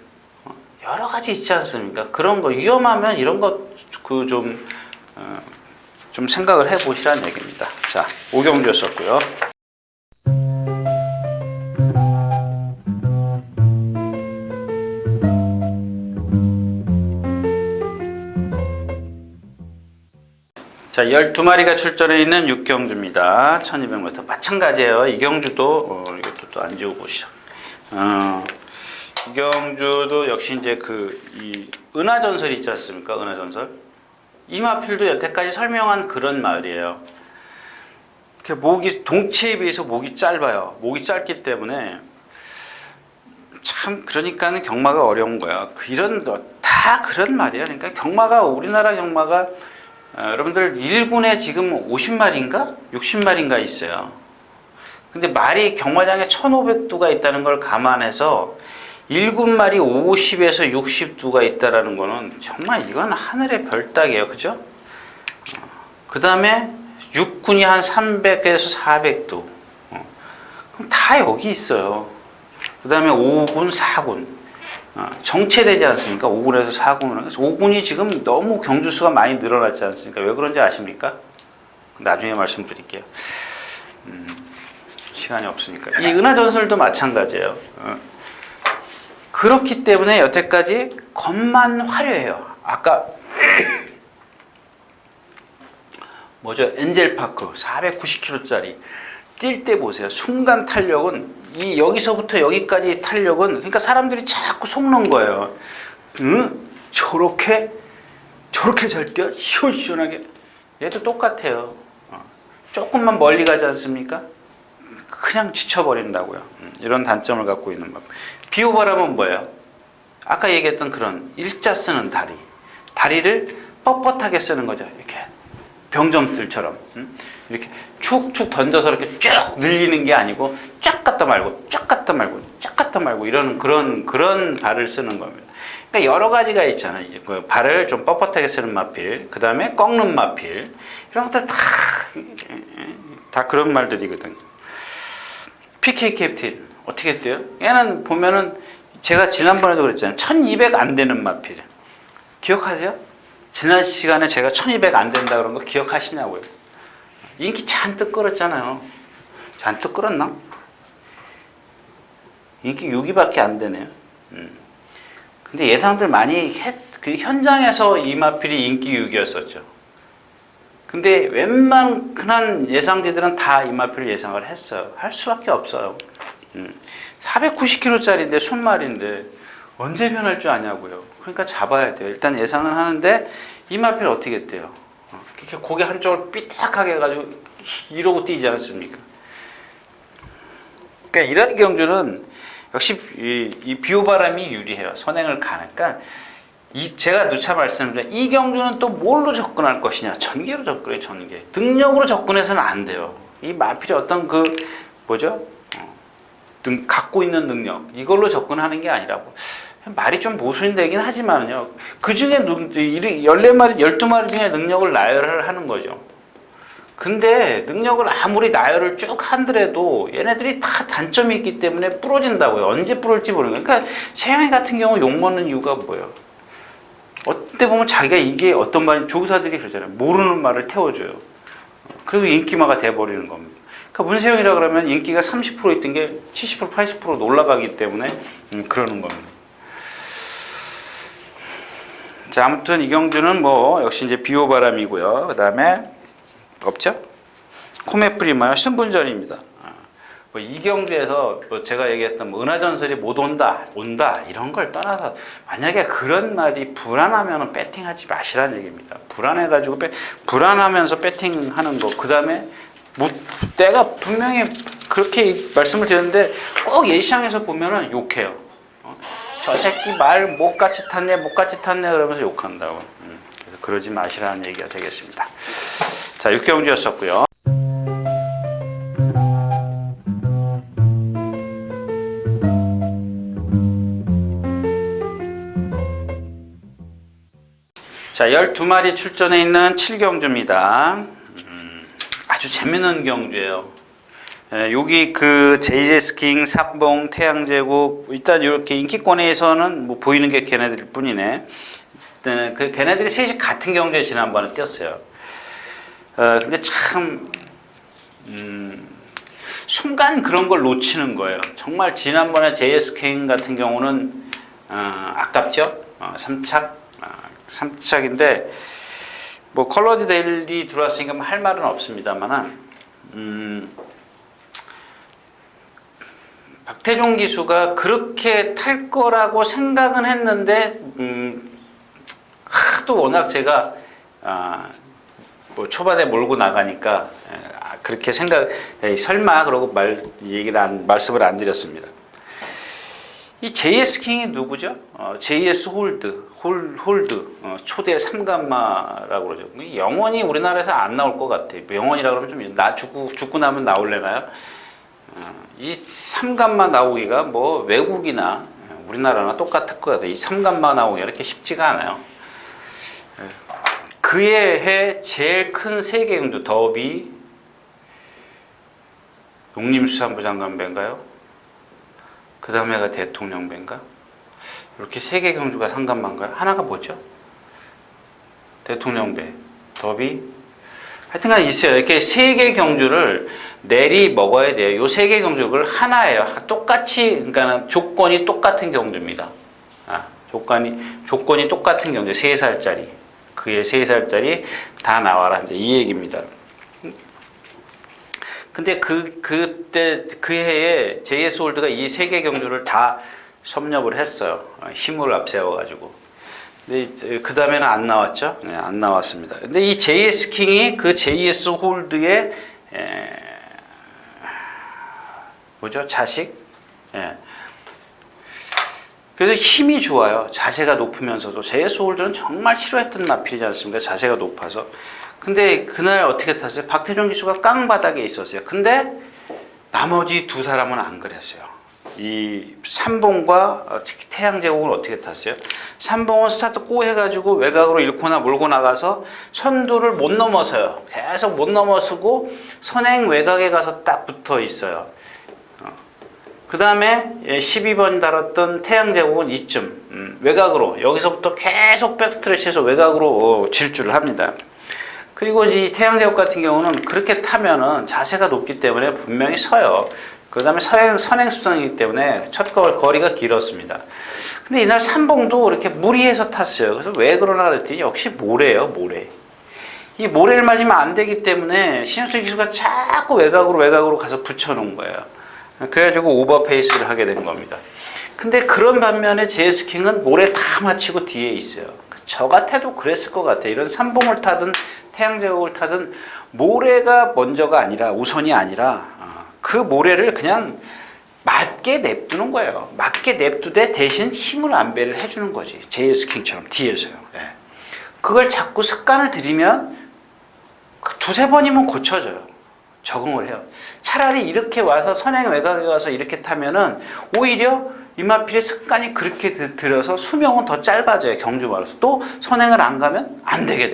여러 가지 있지 않습니까? 그런 거 위험하면 이런 거 그 좀 생각을 해보시라는 얘기입니다. 자, 오경주였었고요. 자, 12마리가 출전해 있는 6경주입니다. 1200m. 마찬가지예요. 이경주도, 이것도 또 안 지우고 보시죠. 이경주도 역시 이제 이 은하전설 있지 않습니까? 은하전설. 이 마필도 여태까지 설명한 그런 말이에요. 목이 동체에 비해서 목이 짧아요. 목이 짧기 때문에 참 그러니까는 경마가 어려운 거야. 이런 다 그런 말이야. 그러니까 경마가 우리나라 경마가 여러분들 1군에 지금 50마리인가 60마리인가 있어요. 근데 말이 경마장에 1,500두가 있다는 걸 감안해서 1군 말이 50에서 60두가 있다라는 거는 정말 이건 하늘의 별 따기예요. 그죠? 그 다음에 6군이 한 300에서 400두. 그럼 다 여기 있어요. 그 다음에 5군, 4군. 정체되지 않습니까? 5군에서 4군은. 그래서 5군이 지금 너무 경주수가 많이 늘어났지 않습니까? 왜 그런지 아십니까? 나중에 말씀드릴게요. 시간이 없으니까. 이 은하전설도 마찬가지예요. 그렇기 때문에 여태까지 겉만 화려해요. 아까 뭐죠? 엔젤파크 490km짜리 뛸 때 보세요. 순간 탄력은 여기서부터 여기까지 탄력은 그러니까 사람들이 자꾸 속는 거예요. 응? 저렇게 잘 뛰어? 시원시원하게. 얘도 똑같아요. 조금만 멀리 가지 않습니까? 그냥 지쳐버린다고요. 이런 단점을 갖고 있는 법. 비오바람은 뭐예요? 아까 얘기했던 그런 일자 쓰는 다리. 다리를 뻣뻣하게 쓰는 거죠. 이렇게 병정들처럼 이렇게 축축 던져서 이렇게 쭉 늘리는 게 아니고 쫙 갔다 말고 쫙 갔다 말고 쫙 갔다 말고 이러는 그런 발을 쓰는 겁니다. 그러니까 여러 가지가 있잖아요. 그 발을 좀 뻣뻣하게 쓰는 마필, 그 다음에 꺾는 마필 이런 것들 다 그런 말들이거든요. PK 캡틴 어떻게 돼요? 얘는 보면은 제가 지난번에도 그랬잖아요. 1200 안 되는 마필 기억하세요? 지난 시간에 제가 1200 안 된다 그런 거 기억하시냐고요? 인기 잔뜩 끌었잖아요. 잔뜩 끌었나? 인기 6위밖에 안 되네요. 근데 예상들 많이 그 현장에서 이 마필이 인기 6위였었죠. 근데 웬만한 흔한 예상지들은 다 이 마필을 예상을 했어요. 할 수밖에 없어요. 490kg짜리인데 순말인데 언제 변할 줄 아냐고요. 그러니까 잡아야 돼요. 일단 예상은 하는데 이 마필 어떻게 했대요? 이렇게 고개 한쪽을 삐딱하게 해가지고 이러고 뛰지 않습니까? 그러니까 이런 경주는 역시 이 비오바람이 유리해요. 선행을 가는. 그러니까 제가 누차 말씀드린 이 경주는 또 뭘로 접근할 것이냐? 전개로 접근해요. 전개. 능력으로 접근해서는 안 돼요. 이 마필이 어떤 뭐죠? 갖고 있는 능력 이걸로 접근하는 게 아니라고. 말이 좀 모순이 되긴 하지만요. 그 중에 14마리, 12마리 중에 능력을 나열을 하는 거죠. 근데 능력을 아무리 나열을 쭉 하더라도 얘네들이 다 단점이 있기 때문에 부러진다고요. 언제 부러질지 모르는 거예요. 그러니까 세영이 같은 경우 욕먹는 이유가 뭐예요? 어때 보면 자기가 이게 어떤 말인지 조사들이 그러잖아요. 모르는 말을 태워줘요. 그리고 인기마가 돼버리는 겁니다. 그러니까 문세영이라 그러면 인기가 30% 있던 게 70%, 80% 올라가기 때문에 그러는 겁니다. 자, 아무튼 이경주는 뭐 역시 이제 비오바람이고요. 그 다음에 없죠? 코메프리마요 승분전입니다. 뭐 이경주에서 뭐 제가 얘기했던 뭐 은하전설이 못 온다 이런 걸 떠나서 만약에 그런 말이 불안하면 배팅하지 마시라는 얘기입니다. 불안해가지고 불안하면서 배팅하는 거. 그 다음에 뭐 내가 분명히 그렇게 말씀을 드렸는데 꼭 예시장에서 보면은 욕해요. 저 새끼 말 못같이 탔네 그러면서 욕한다고. 그래서 그러지 마시라는 얘기가 되겠습니다. 자, 육경주였었고요. 자, 12마리 출전해 있는 7경주입니다. 아주 재밌는 경주예요. 여기 그 제이제스킹, 삼봉, 태양제국 일단 이렇게 인기권에서는 뭐 보이는 게 걔네들 뿐이네. 그 걔네들이 셋이 같은 경주에 지난번에 뛰었어요. 근데 참 순간 그런 걸 놓치는 거예요. 정말 지난번에 제이제스킹 같은 경우는 아깝죠. 3착인데 뭐 컬러드 데일리 들어왔으니까 뭐 할 말은 없습니다만은 박태종 기수가 그렇게 탈 거라고 생각은 했는데 하도 워낙 제가 뭐 초반에 몰고 나가니까 그렇게 설마 그러고 말씀을 안 드렸습니다. 이 JS 킹이 누구죠? JS 홀드 초대 삼감마라고 그러죠. 영원히 우리나라에서 안 나올 것 같아요. 영원이라 그러면 좀 죽고 나면 나올래나요? 이 삼감마 나오기가 뭐 외국이나 우리나라나 똑같을 것 같아요. 이 삼감마 나오기가 이렇게 쉽지가 않아요. 그의 해 제일 큰 세계 경주 더비 농림수산부 장관배인가요? 그 다음에가 대통령배인가? 이렇게 세계 경주가 상감만가요? 하나가 뭐죠? 대통령배, 더비. 하여튼간 있어요. 이렇게 세계 경주를 내리 먹어야 돼요. 요 세계 경주를 하나예요. 똑같이, 그러니까 조건이 똑같은 경주입니다. 조건이 똑같은 경주. 3살짜리. 그의 3살짜리 다 나와라. 이제 이 얘기입니다. 근데 그때 그 해에 JS 홀드가 이 세계 경주를 다 섭렵을 했어요. 힘을 앞세워가지고. 근데 그 다음에는 안 나왔죠. 네, 안 나왔습니다. 근데 이 JS 킹이 그 JS 홀드의 뭐죠? 자식. 예. 그래서 힘이 좋아요. 자세가 높으면서도 JS 홀드는 정말 싫어했던 마필이지 않습니까? 자세가 높아서. 근데 그날 어떻게 탔어요? 박태종 기수가 깡바닥에 있었어요. 근데 나머지 두 사람은 안 그랬어요. 이 삼봉과 특히 태양제국은 어떻게 탔어요? 삼봉은 스타트 꼬 해가지고 외곽으로 잃거나 몰고 나가서 선두를 못 넘어서요. 계속 못 넘어서고 선행 외곽에 가서 딱 붙어 있어요. 그 다음에 12번 달았던 태양제국은 이쯤 외곽으로 여기서부터 계속 백스트레치해서 외곽으로 질주를 합니다. 그리고 이제 태양제국 같은 경우는 그렇게 타면은 자세가 높기 때문에 분명히 서요. 그 다음에 선행 습성이기 때문에 첫 거리가 길었습니다. 근데 이날 삼봉도 이렇게 무리해서 탔어요. 그래서 왜 그러나 그랬더니 역시 모래예요, 모래. 이 모래를 맞으면 안 되기 때문에 신현철 기수가 자꾸 외곽으로 가서 붙여놓은 거예요. 그래가지고 오버페이스를 하게 된 겁니다. 근데 그런 반면에 제스킹은 모래 다 맞추고 뒤에 있어요. 저 같아도 그랬을 것 같아요. 이런 삼봉을 타든 태양제국을 타든 모래가 먼저가 아니라 우선이 아니라 그 모래를 그냥 맞게 냅두는 거예요. 맞게 냅두되 대신 힘을 안배를 해주는 거지. 제이스킹처럼 뒤에서요. 예. 그걸 자꾸 습관을 들이면 두세 번이면 고쳐져요. 적응을 해요. 차라리 이렇게 와서 선행 외곽에 가서 이렇게 타면은 오히려 이마필의 습관이 그렇게 들어서 수명은 더 짧아져요. 경주 말아서. 또 선행을 안 가면 안 되게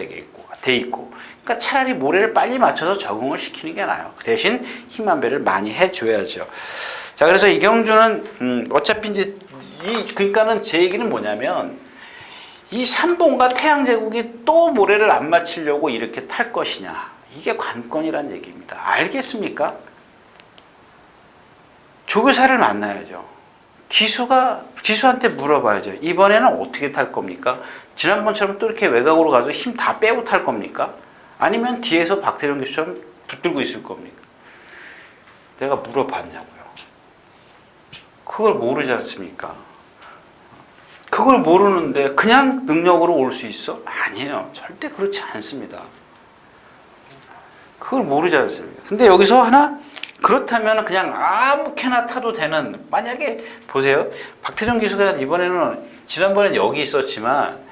돼 있고. 그러니까 차라리 모래를 빨리 맞춰서 적응을 시키는 게 나아요. 그 대신 힘 안배를 많이 해줘야죠. 자, 그래서 이 경주는 어차피 이제 그러니까는 제 얘기는 뭐냐면 이 삼봉과 태양제국이 또 모래를 안 맞추려고 이렇게 탈 것이냐, 이게 관건이란 얘기입니다. 알겠습니까? 조교사를 만나야죠. 기수한테 물어봐야죠. 이번에는 어떻게 탈 겁니까? 지난번처럼 또 이렇게 외곽으로 가서 힘 다 빼고 탈 겁니까? 아니면 뒤에서 박태종 기수처럼 붙들고 있을 겁니까? 내가 물어봤냐고요. 그걸 모르지 않습니까? 그걸 모르는데 그냥 능력으로 올 수 있어? 아니에요. 절대 그렇지 않습니다. 그걸 모르지 않습니까? 근데 여기서 하나 그렇다면 그냥 아무렇게나 타도 되는, 만약에 보세요. 박태종 기수가 이번에는 지난번엔 여기 있었지만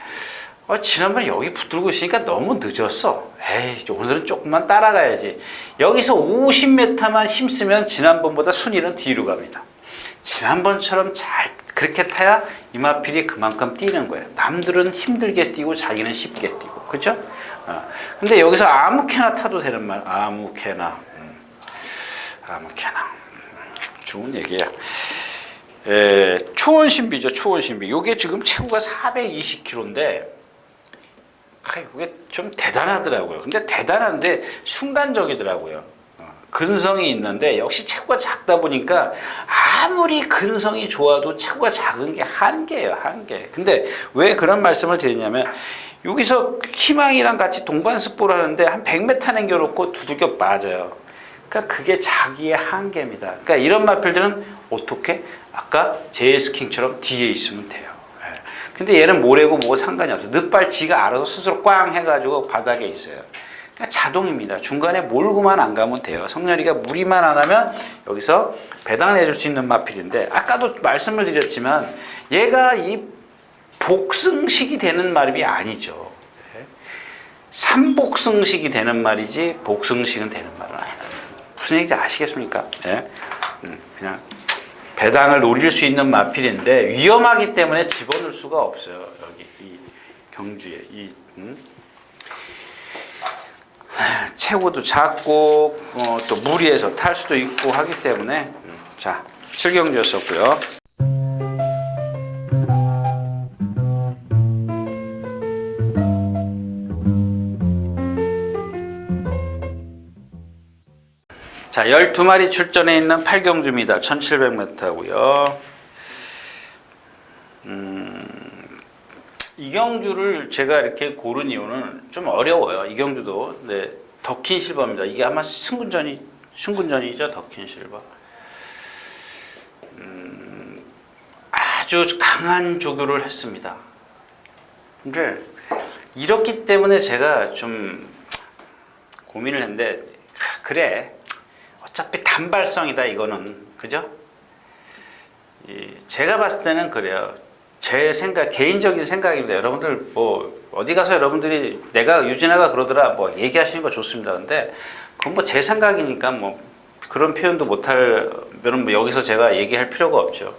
지난번에 여기 붙들고 있으니까 너무 늦었어. 에이, 오늘은 조금만 따라가야지. 여기서 50m만 힘쓰면 지난번보다 순위는 뒤로 갑니다. 지난번처럼 잘 그렇게 타야 이마필이 그만큼 뛰는 거예요. 남들은 힘들게 뛰고 자기는 쉽게 뛰고, 그렇죠? 근데 여기서 아무렇게나 타도 되는 말, 아무렇게나 좋은 얘기야. 초원신비죠, 초원신비. 요게 지금 체구가 420kg인데 이게 좀 대단하더라고요. 근데 대단한데 순간적이더라고요. 근성이 있는데 역시 체구가 작다 보니까 아무리 근성이 좋아도 체구가 작은 게 한계예요, 한계. 근데 왜 그런 말씀을 드리냐면 여기서 희망이랑 같이 동반습보를 하는데 한 100m 남겨놓고 두들겨 맞아요. 그러니까 그게 자기의 한계입니다. 그러니까 이런 마필들은 어떻게? 아까 제이스킹처럼 뒤에 있으면 돼요. 예. 근데 얘는 모래고 뭐고 상관이 없어요. 늑발 지가 알아서 스스로 꽝 해가지고 바닥에 있어요. 그러니까 자동입니다. 중간에 몰고만 안 가면 돼요. 성렬이가 무리만 안 하면 여기서 배당 내줄 수 있는 마필인데, 아까도 말씀을 드렸지만 얘가 이 복승식이 되는 말이 아니죠. 삼복승식이 되는 말이지 복승식은 되는 말은 아니다. 무슨 얘기인지 아시겠습니까? 예? 그냥 배당을 노릴 수 있는 마필인데 위험하기 때문에 집어넣을 수가 없어요. 여기 이 경주에 체구도 작고 또 무리해서 탈 수도 있고 하기 때문에 자, 7경주였었고요. 자, 12마리 출전해 있는 8경주입니다. 1700m고요. 이 경주를 제가 이렇게 고른 이유는 좀 어려워요. 이 경주도. 네, 더킨 실버입니다. 이게 아마 승군전이죠. 더킨 실버. 아주 강한 조교를 했습니다. 근데 이렇기 때문에 제가 좀 고민을 했는데, 그래, 어차피 단발성이다 이거는, 그죠? 제가 봤을 때는 그래요. 제 생각, 개인적인 생각입니다. 여러분들 뭐 어디 가서 여러분들이 유진아가 그러더라 뭐 얘기하시는 거 좋습니다. 근데 그건 뭐 제 생각이니까 뭐 그런 표현도 못할 면은 뭐 여기서 제가 얘기할 필요가 없죠.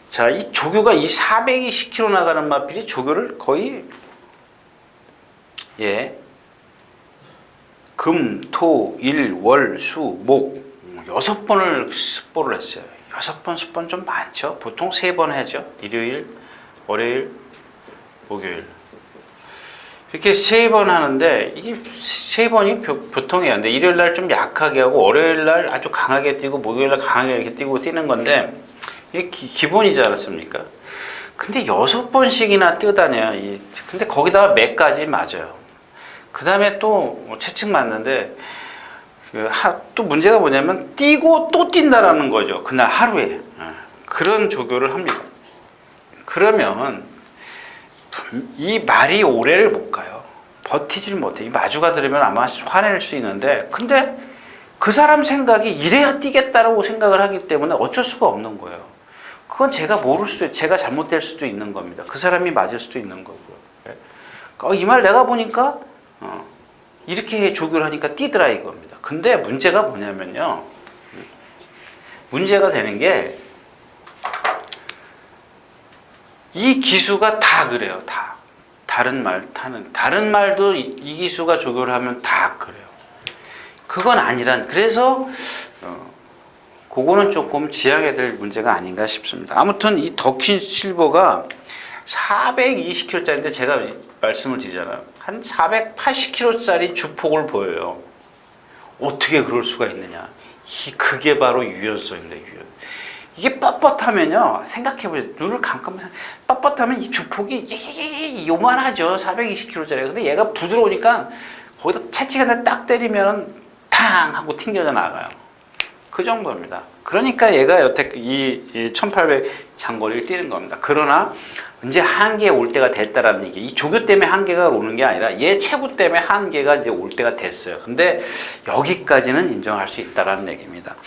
자, 이 조교가 이 420km 나가는 마필이 조교를 거의 금, 토, 일, 월, 수, 목 6번을 습보를 했어요. 6번, 10번 좀 많죠. 보통 3번 하죠. 일요일, 월요일, 목요일. 이렇게 3번 하는데 이게 3번이 보통이에요. 근데 일요일 날 좀 약하게 하고 월요일 날 아주 강하게 뛰고 목요일 날 강하게 이렇게 뛰고 뛰는 건데 이게 기본이지 않았습니까? 근데 6번씩이나 뛰어다녀요. 근데 거기다가 매까지 맞아요. 그 다음에 또 채찍 맞는데 또 문제가 뭐냐면 뛰고 또 뛴다라는 거죠. 그날 하루에. 그런 조교를 합니다. 그러면 이 말이 오래를 못 가요. 버티질 못해. 이 마주가 들으면 아마 화낼 수 있는데, 근데 그 사람 생각이 이래야 뛰겠다라고 생각을 하기 때문에 어쩔 수가 없는 거예요. 그건 제가 모를 수도 있고 제가 잘못될 수도 있는 겁니다. 그 사람이 맞을 수도 있는 거고요. 이 말 내가 보니까 이렇게 조교를 하니까 뛰더라 이겁니다. 근데 문제가 뭐냐면요. 문제가 되는 게 이 기수가 다 그래요. 다. 다른 말도 이 기수가 조교를 하면 다 그래요. 그건 아니란. 그래서 그거는 조금 지양해야 될 문제가 아닌가 싶습니다. 아무튼 이 더킨 실버가 420km짜리인데 제가 말씀을 드리잖아요. 한 480km짜리 주폭을 보여요. 어떻게 그럴 수가 있느냐. 그게 바로 유연성이래, 유연. 이게 뻣뻣하면요. 생각해보세요. 눈을 감고면 뻣뻣하면 이 주폭이 요만하죠. 420km짜리. 근데 얘가 부드러우니까 거기다 채찍 하나 딱 때리면 탕 하고 튕겨져 나가요. 그 정도입니다. 그러니까 얘가 여태 이 1800 장거리를 뛰는 겁니다. 그러나 이제 한계에 올 때가 됐다라는 얘기. 이 조교 때문에 한계가 오는 게 아니라 얘 체구 때문에 한계가 이제 올 때가 됐어요. 근데 여기까지는 인정할 수 있다라는 얘기입니다.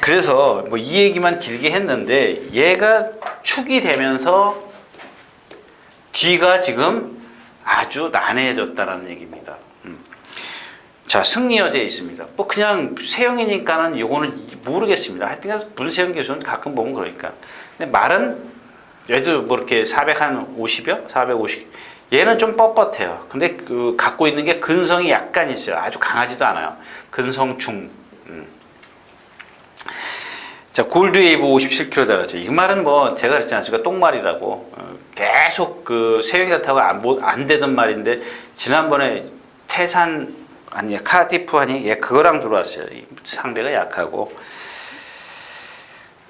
그래서 뭐 이 얘기만 길게 했는데 얘가 축이 되면서 뒤가 지금 아주 난해해졌다라는 얘기입니다. 자, 승리여제 있습니다. 뭐 그냥 세영이니까는 요거는 모르겠습니다. 하여튼 문세영 교수는 가끔 보면 그러니까. 근데 말은 얘도 뭐 이렇게 450여? 450. 얘는 좀 뻣뻣해요. 근데 그 갖고 있는 게 근성이 약간 있어요. 아주 강하지도 않아요. 근성 중. 자, 골드웨이브 57km 달았죠. 이 말은 뭐 제가 그랬지 않습니까? 똥말이라고. 계속 그 세영이가 타고 안 되던 말인데 지난번에 카디프 하니 그거랑 들어왔어요. 상대가 약하고.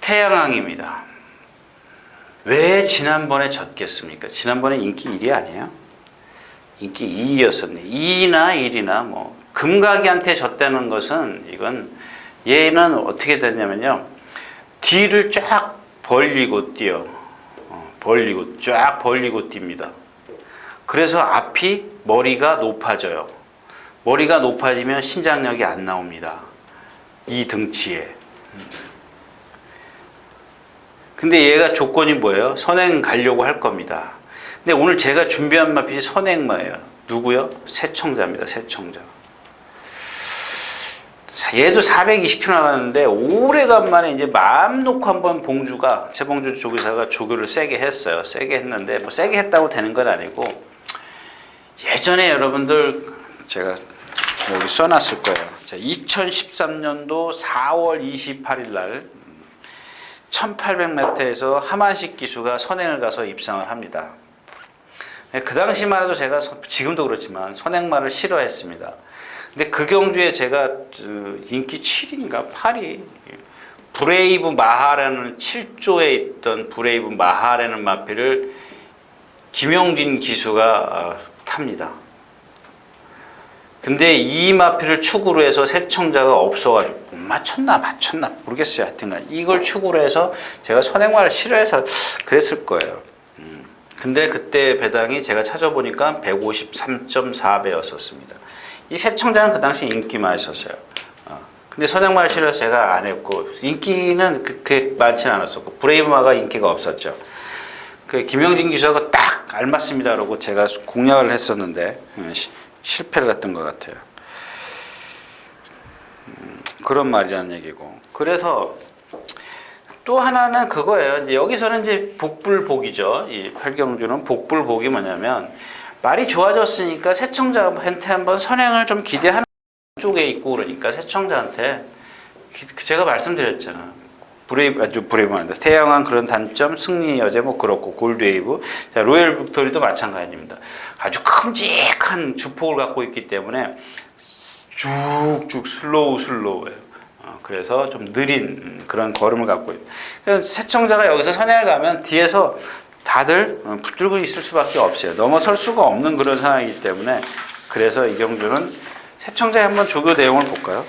태양왕입니다. 왜 지난번에 졌겠습니까? 지난번에 인기 1위 아니에요? 인기 2위였었네. 2위나 1위나 뭐 금각이한테 졌다는 것은 이건 얘는 어떻게 됐냐면요. 뒤를 쫙 벌리고 뛰어. 벌리고 쫙 벌리고 뜁니다. 그래서 앞이 머리가 높아져요. 머리가 높아지면 신장력이 안 나옵니다. 이 등치에. 근데 얘가 조건이 뭐예요? 선행 가려고 할 겁니다. 근데 오늘 제가 준비한 마필이 선행마예요. 누구요? 새청자입니다. 새청자. 얘도 420km 나갔는데 오래간만에 이제 마음 놓고 한번 봉주가 최봉주 조교사가 조교를 세게 했어요. 세게 했는데 뭐 세게 했다고 되는 건 아니고 예전에 여러분들 제가 여기 써놨을 거예요. 2013년도 4월 28일 날 1800m에서 하만식 기수가 선행을 가서 입상을 합니다. 그 당시만 해도 제가 지금도 그렇지만 선행마를 싫어했습니다. 근데 그 경주에 제가 인기 7인가 8위 브레이브 마하라는 7조에 있던 브레이브 마하라는 마필을 김용진 기수가 탑니다. 근데 이 마필을 축으로 해서 새청자가 없어가지고 못 맞췄나 모르겠어요. 하여튼간 이걸 축으로 해서 제가 선행마를 싫어해서 그랬을 거예요. 근데 그때 배당이 제가 찾아보니까 153.4배였었습니다. 이 새청자는 그 당시 인기만 있었어요. 근데 선행마를 싫어해서 제가 안 했고 인기는 그렇게 많지는 않았었고 브레이브마가 인기가 없었죠. 그 김영진 기수하고 딱 알맞습니다. 라고 제가 공략을 했었는데 실패를 했던 것 같아요. 그런 말이라는 얘기고. 그래서 또 하나는 그거예요. 이제 여기서는 이제 복불복이죠. 이 팔경주는 복불복이 뭐냐면 말이 좋아졌으니까 새청자한테 한번 선행을 좀 기대하는 쪽에 있고 그러니까 새청자한테 제가 말씀드렸잖아. 브레이브는 아니다. 태양한 그런 단점, 승리 여제 뭐 그렇고 골드웨이브. 자, 로열 빅토리도 마찬가지입니다. 아주 큼직한 주폭을 갖고 있기 때문에 쭉쭉 슬로우예요. 그래서 좀 느린 그런 걸음을 갖고 있어요. 그래서 새청자가 여기서 선행을 가면 뒤에서 다들 붙들고 있을 수밖에 없어요. 넘어설 수가 없는 그런 상황이기 때문에 그래서 이 경주는 새청자의 한번 조교 내용을 볼까요?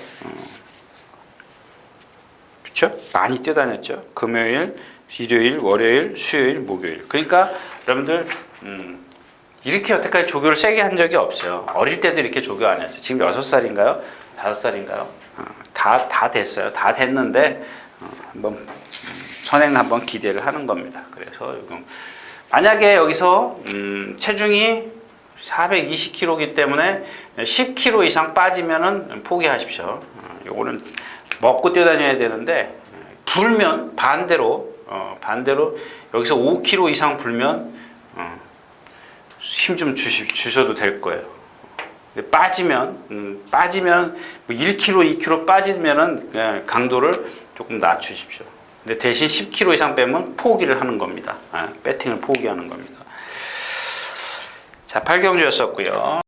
그렇죠? 많이 뛰어다녔죠. 금요일, 일요일, 월요일, 수요일, 목요일. 그러니까 여러분들 이렇게 여태까지 조교를 세게 한 적이 없어요. 어릴 때도 이렇게 조교 안 했어요. 지금 6살인가요? 5살인가요? 다 됐어요. 다 됐는데 한번 선행 한번 기대를 하는 겁니다. 그래서 만약에 여기서 체중이 420kg이기 때문에 10kg 이상 빠지면은 포기하십시오. 요거는 먹고 뛰어다녀야 되는데 불면 반대로 여기서 5kg 이상 불면 힘 좀 주셔도 될 거예요. 빠지면 뭐 1kg, 2kg 빠지면은 강도를 조금 낮추십시오. 근데 대신 10kg 이상 빼면 포기를 하는 겁니다. 배팅을 포기하는 겁니다. 자, 팔경주였었고요.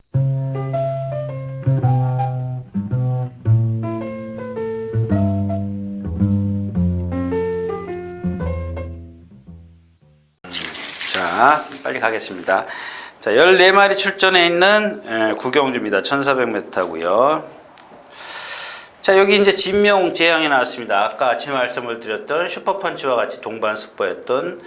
자, 빨리 가겠습니다. 자, 14마리 출전해 있는 구경주입니다. 1400m고요. 자, 여기 이제 진명 제형이 나왔습니다. 아까 아침에 말씀을 드렸던 슈퍼펀치와 같이 동반 스포였던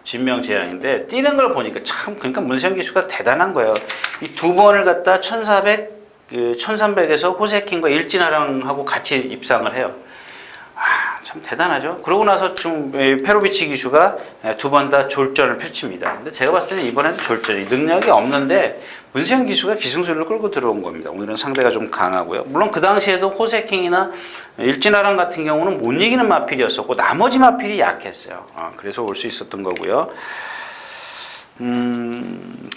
진명 제형인데 뛰는 걸 보니까 참 그러니까 문세영 기수가 대단한 거예요. 이 두 번을 갖다 1300에서 호세킨과 일진하랑하고 같이 입상을 해요. 참 대단하죠. 그러고 나서 좀 페로비치 기수가 두 번 다 졸전을 펼칩니다. 근데 제가 봤을 때는 이번에도 졸전이 능력이 없는데 문세영 기수가 기승술을 끌고 들어온 겁니다. 오늘은 상대가 좀 강하고요. 물론 그 당시에도 호세킹이나 일진아랑 같은 경우는 못 이기는 마필이었었고 나머지 마필이 약했어요. 그래서 올 수 있었던 거고요.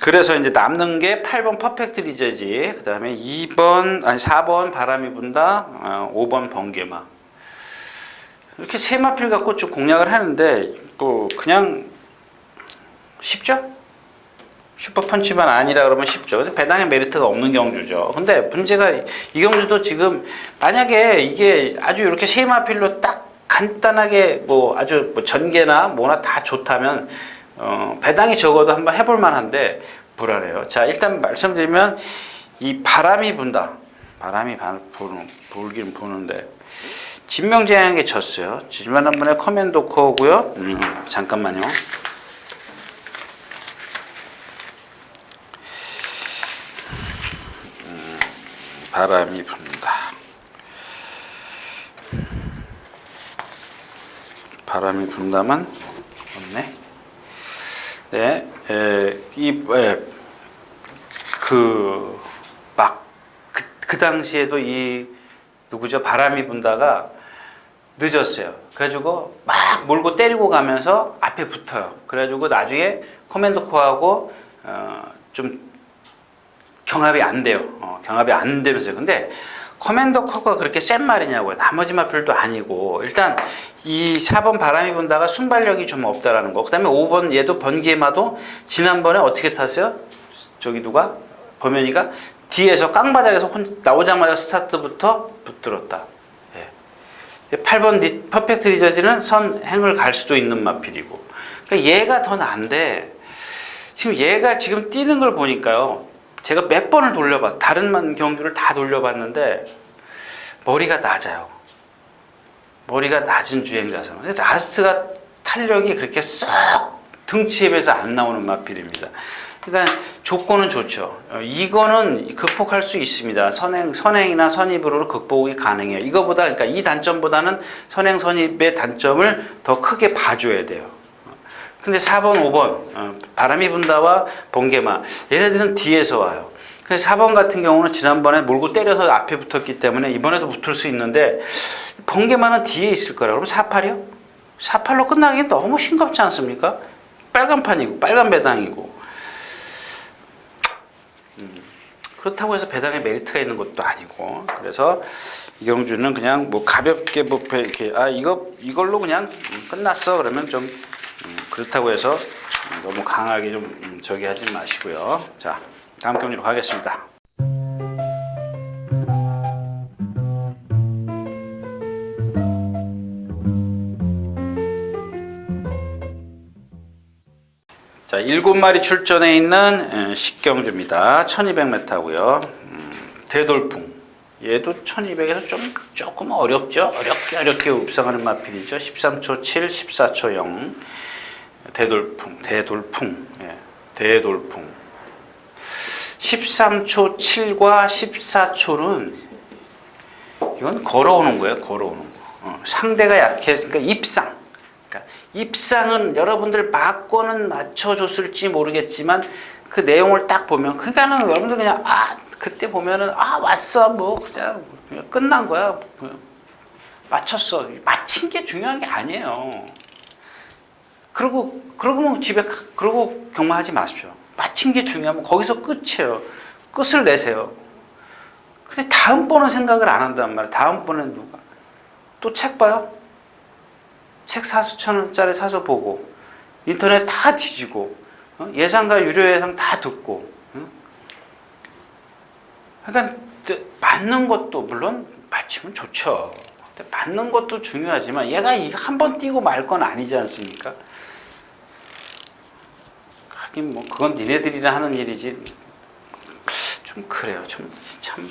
그래서 이제 남는 게 8번 퍼펙트 리저지, 그 다음에 4번 바람이 분다, 5번 번개마. 이렇게 세 마필 갖고 좀 공략을 하는데 뭐 그냥 쉽죠? 슈퍼펀치만 아니라 그러면 쉽죠. 배당의 메리트가 없는 경주죠. 근데 문제가 이 경주도 지금 만약에 이게 아주 이렇게 세 마필로 딱 간단하게 뭐 아주 뭐 전개나 뭐나 다 좋다면 배당이 적어도 한번 해볼 만한데 불안해요. 자, 일단 말씀드리면 이 바람이 분다. 불긴 부는데 진명제약에 졌어요. 지난번에 커맨도 코어고요. 잠깐만요. 바람이 분다. 바람이 분다면 없네. 네, 그 당시에도 이 누구죠? 바람이 분다가 늦었어요. 그래가지고 막 몰고 때리고 가면서 앞에 붙어요. 그래가지고 나중에 커맨드 코어하고 좀 경합이 안 돼요. 경합이 안 되면서. 근데 커맨더 코어가 그렇게 센 말이냐고요. 나머지 말들도 아니고. 일단 이 4번 바람이 분다가 순발력이 좀 없다라는 거. 그 다음에 5번 얘도 번개마도 지난번에 어떻게 탔어요? 저기 누가? 범현이가 뒤에서 깡바닥에서 나오자마자 스타트부터 붙들었다. 예. 8번 퍼펙트 리저지는 선행을 갈 수도 있는 마필이고. 그러니까 얘가 더 나은데 지금 얘가 지금 뛰는 걸 보니까요. 제가 몇 번을 돌려봤어요. 다른 경주를 다 돌려봤는데 머리가 낮아요. 머리가 낮은 주행자선. 근데 라스트가 탄력이 그렇게 쏙 등치에 비해서 안 나오는 마필입니다. 그러니까 조건은 좋죠. 이거는 극복할 수 있습니다. 선행이나 선입으로 극복이 가능해요. 이거보다, 그러니까 이 단점보다는 선행, 선입의 단점을 더 크게 봐줘야 돼요. 근데 4번, 5번, 바람이 분다와 번개마, 얘네들은 뒤에서 와요. 그래서 4번 같은 경우는 지난번에 몰고 때려서 앞에 붙었기 때문에 이번에도 붙을 수 있는데, 번개마는 뒤에 있을 거라. 그럼 48이요? 48로 끝나기엔 너무 싱겁지 않습니까? 빨간판이고, 빨간 배당이고. 그렇다고 해서 배당에 메리트가 있는 것도 아니고. 그래서 이 경주는 그냥 뭐 가볍게 뭐 이렇게, 이걸로 그냥 끝났어. 그러면 좀, 그렇다고 해서 너무 강하게 좀 저기 하지 마시고요. 자, 다음 경주로 가겠습니다. 자, 7마리 출전해 있는 식경주입니다. 1200m고요. 대돌풍. 얘도 1200에서 조금 어렵죠. 어렵게 읍상하는 마필이죠. 13초 7, 14초 0. 대돌풍. 예, 대돌풍. 13초 7과 14초는 이건 걸어오는 거예요. 걸어오는 거. 상대가 약했으니까 입상. 그러니까 입상은 여러분들 맞고는 맞춰줬을지 모르겠지만 그 내용을 딱 보면, 그러니까는 여러분들 그냥 그때 보면은 왔어 뭐 그냥 끝난 거야. 맞췄어. 맞힌 게 중요한 게 아니에요. 그러고 그러고 경마하지 마십시오. 맞힌 게 중요하면 거기서 끝이에요. 끝을 내세요. 근데 다음번은 생각을 안 한단 말이에요. 다음번엔 누가 또 책 봐요? 책 4,000원짜리 사서 보고, 인터넷 다 뒤지고, 예상과 유료 예상 다 듣고. 그러니까 맞는 것도 물론 맞추면 좋죠. 근데 맞는 것도 중요하지만 얘가 한 번 뛰고 말 건 아니지 않습니까? 하긴 뭐 그건 니네들이나 하는 일이지. 좀 그래요. 참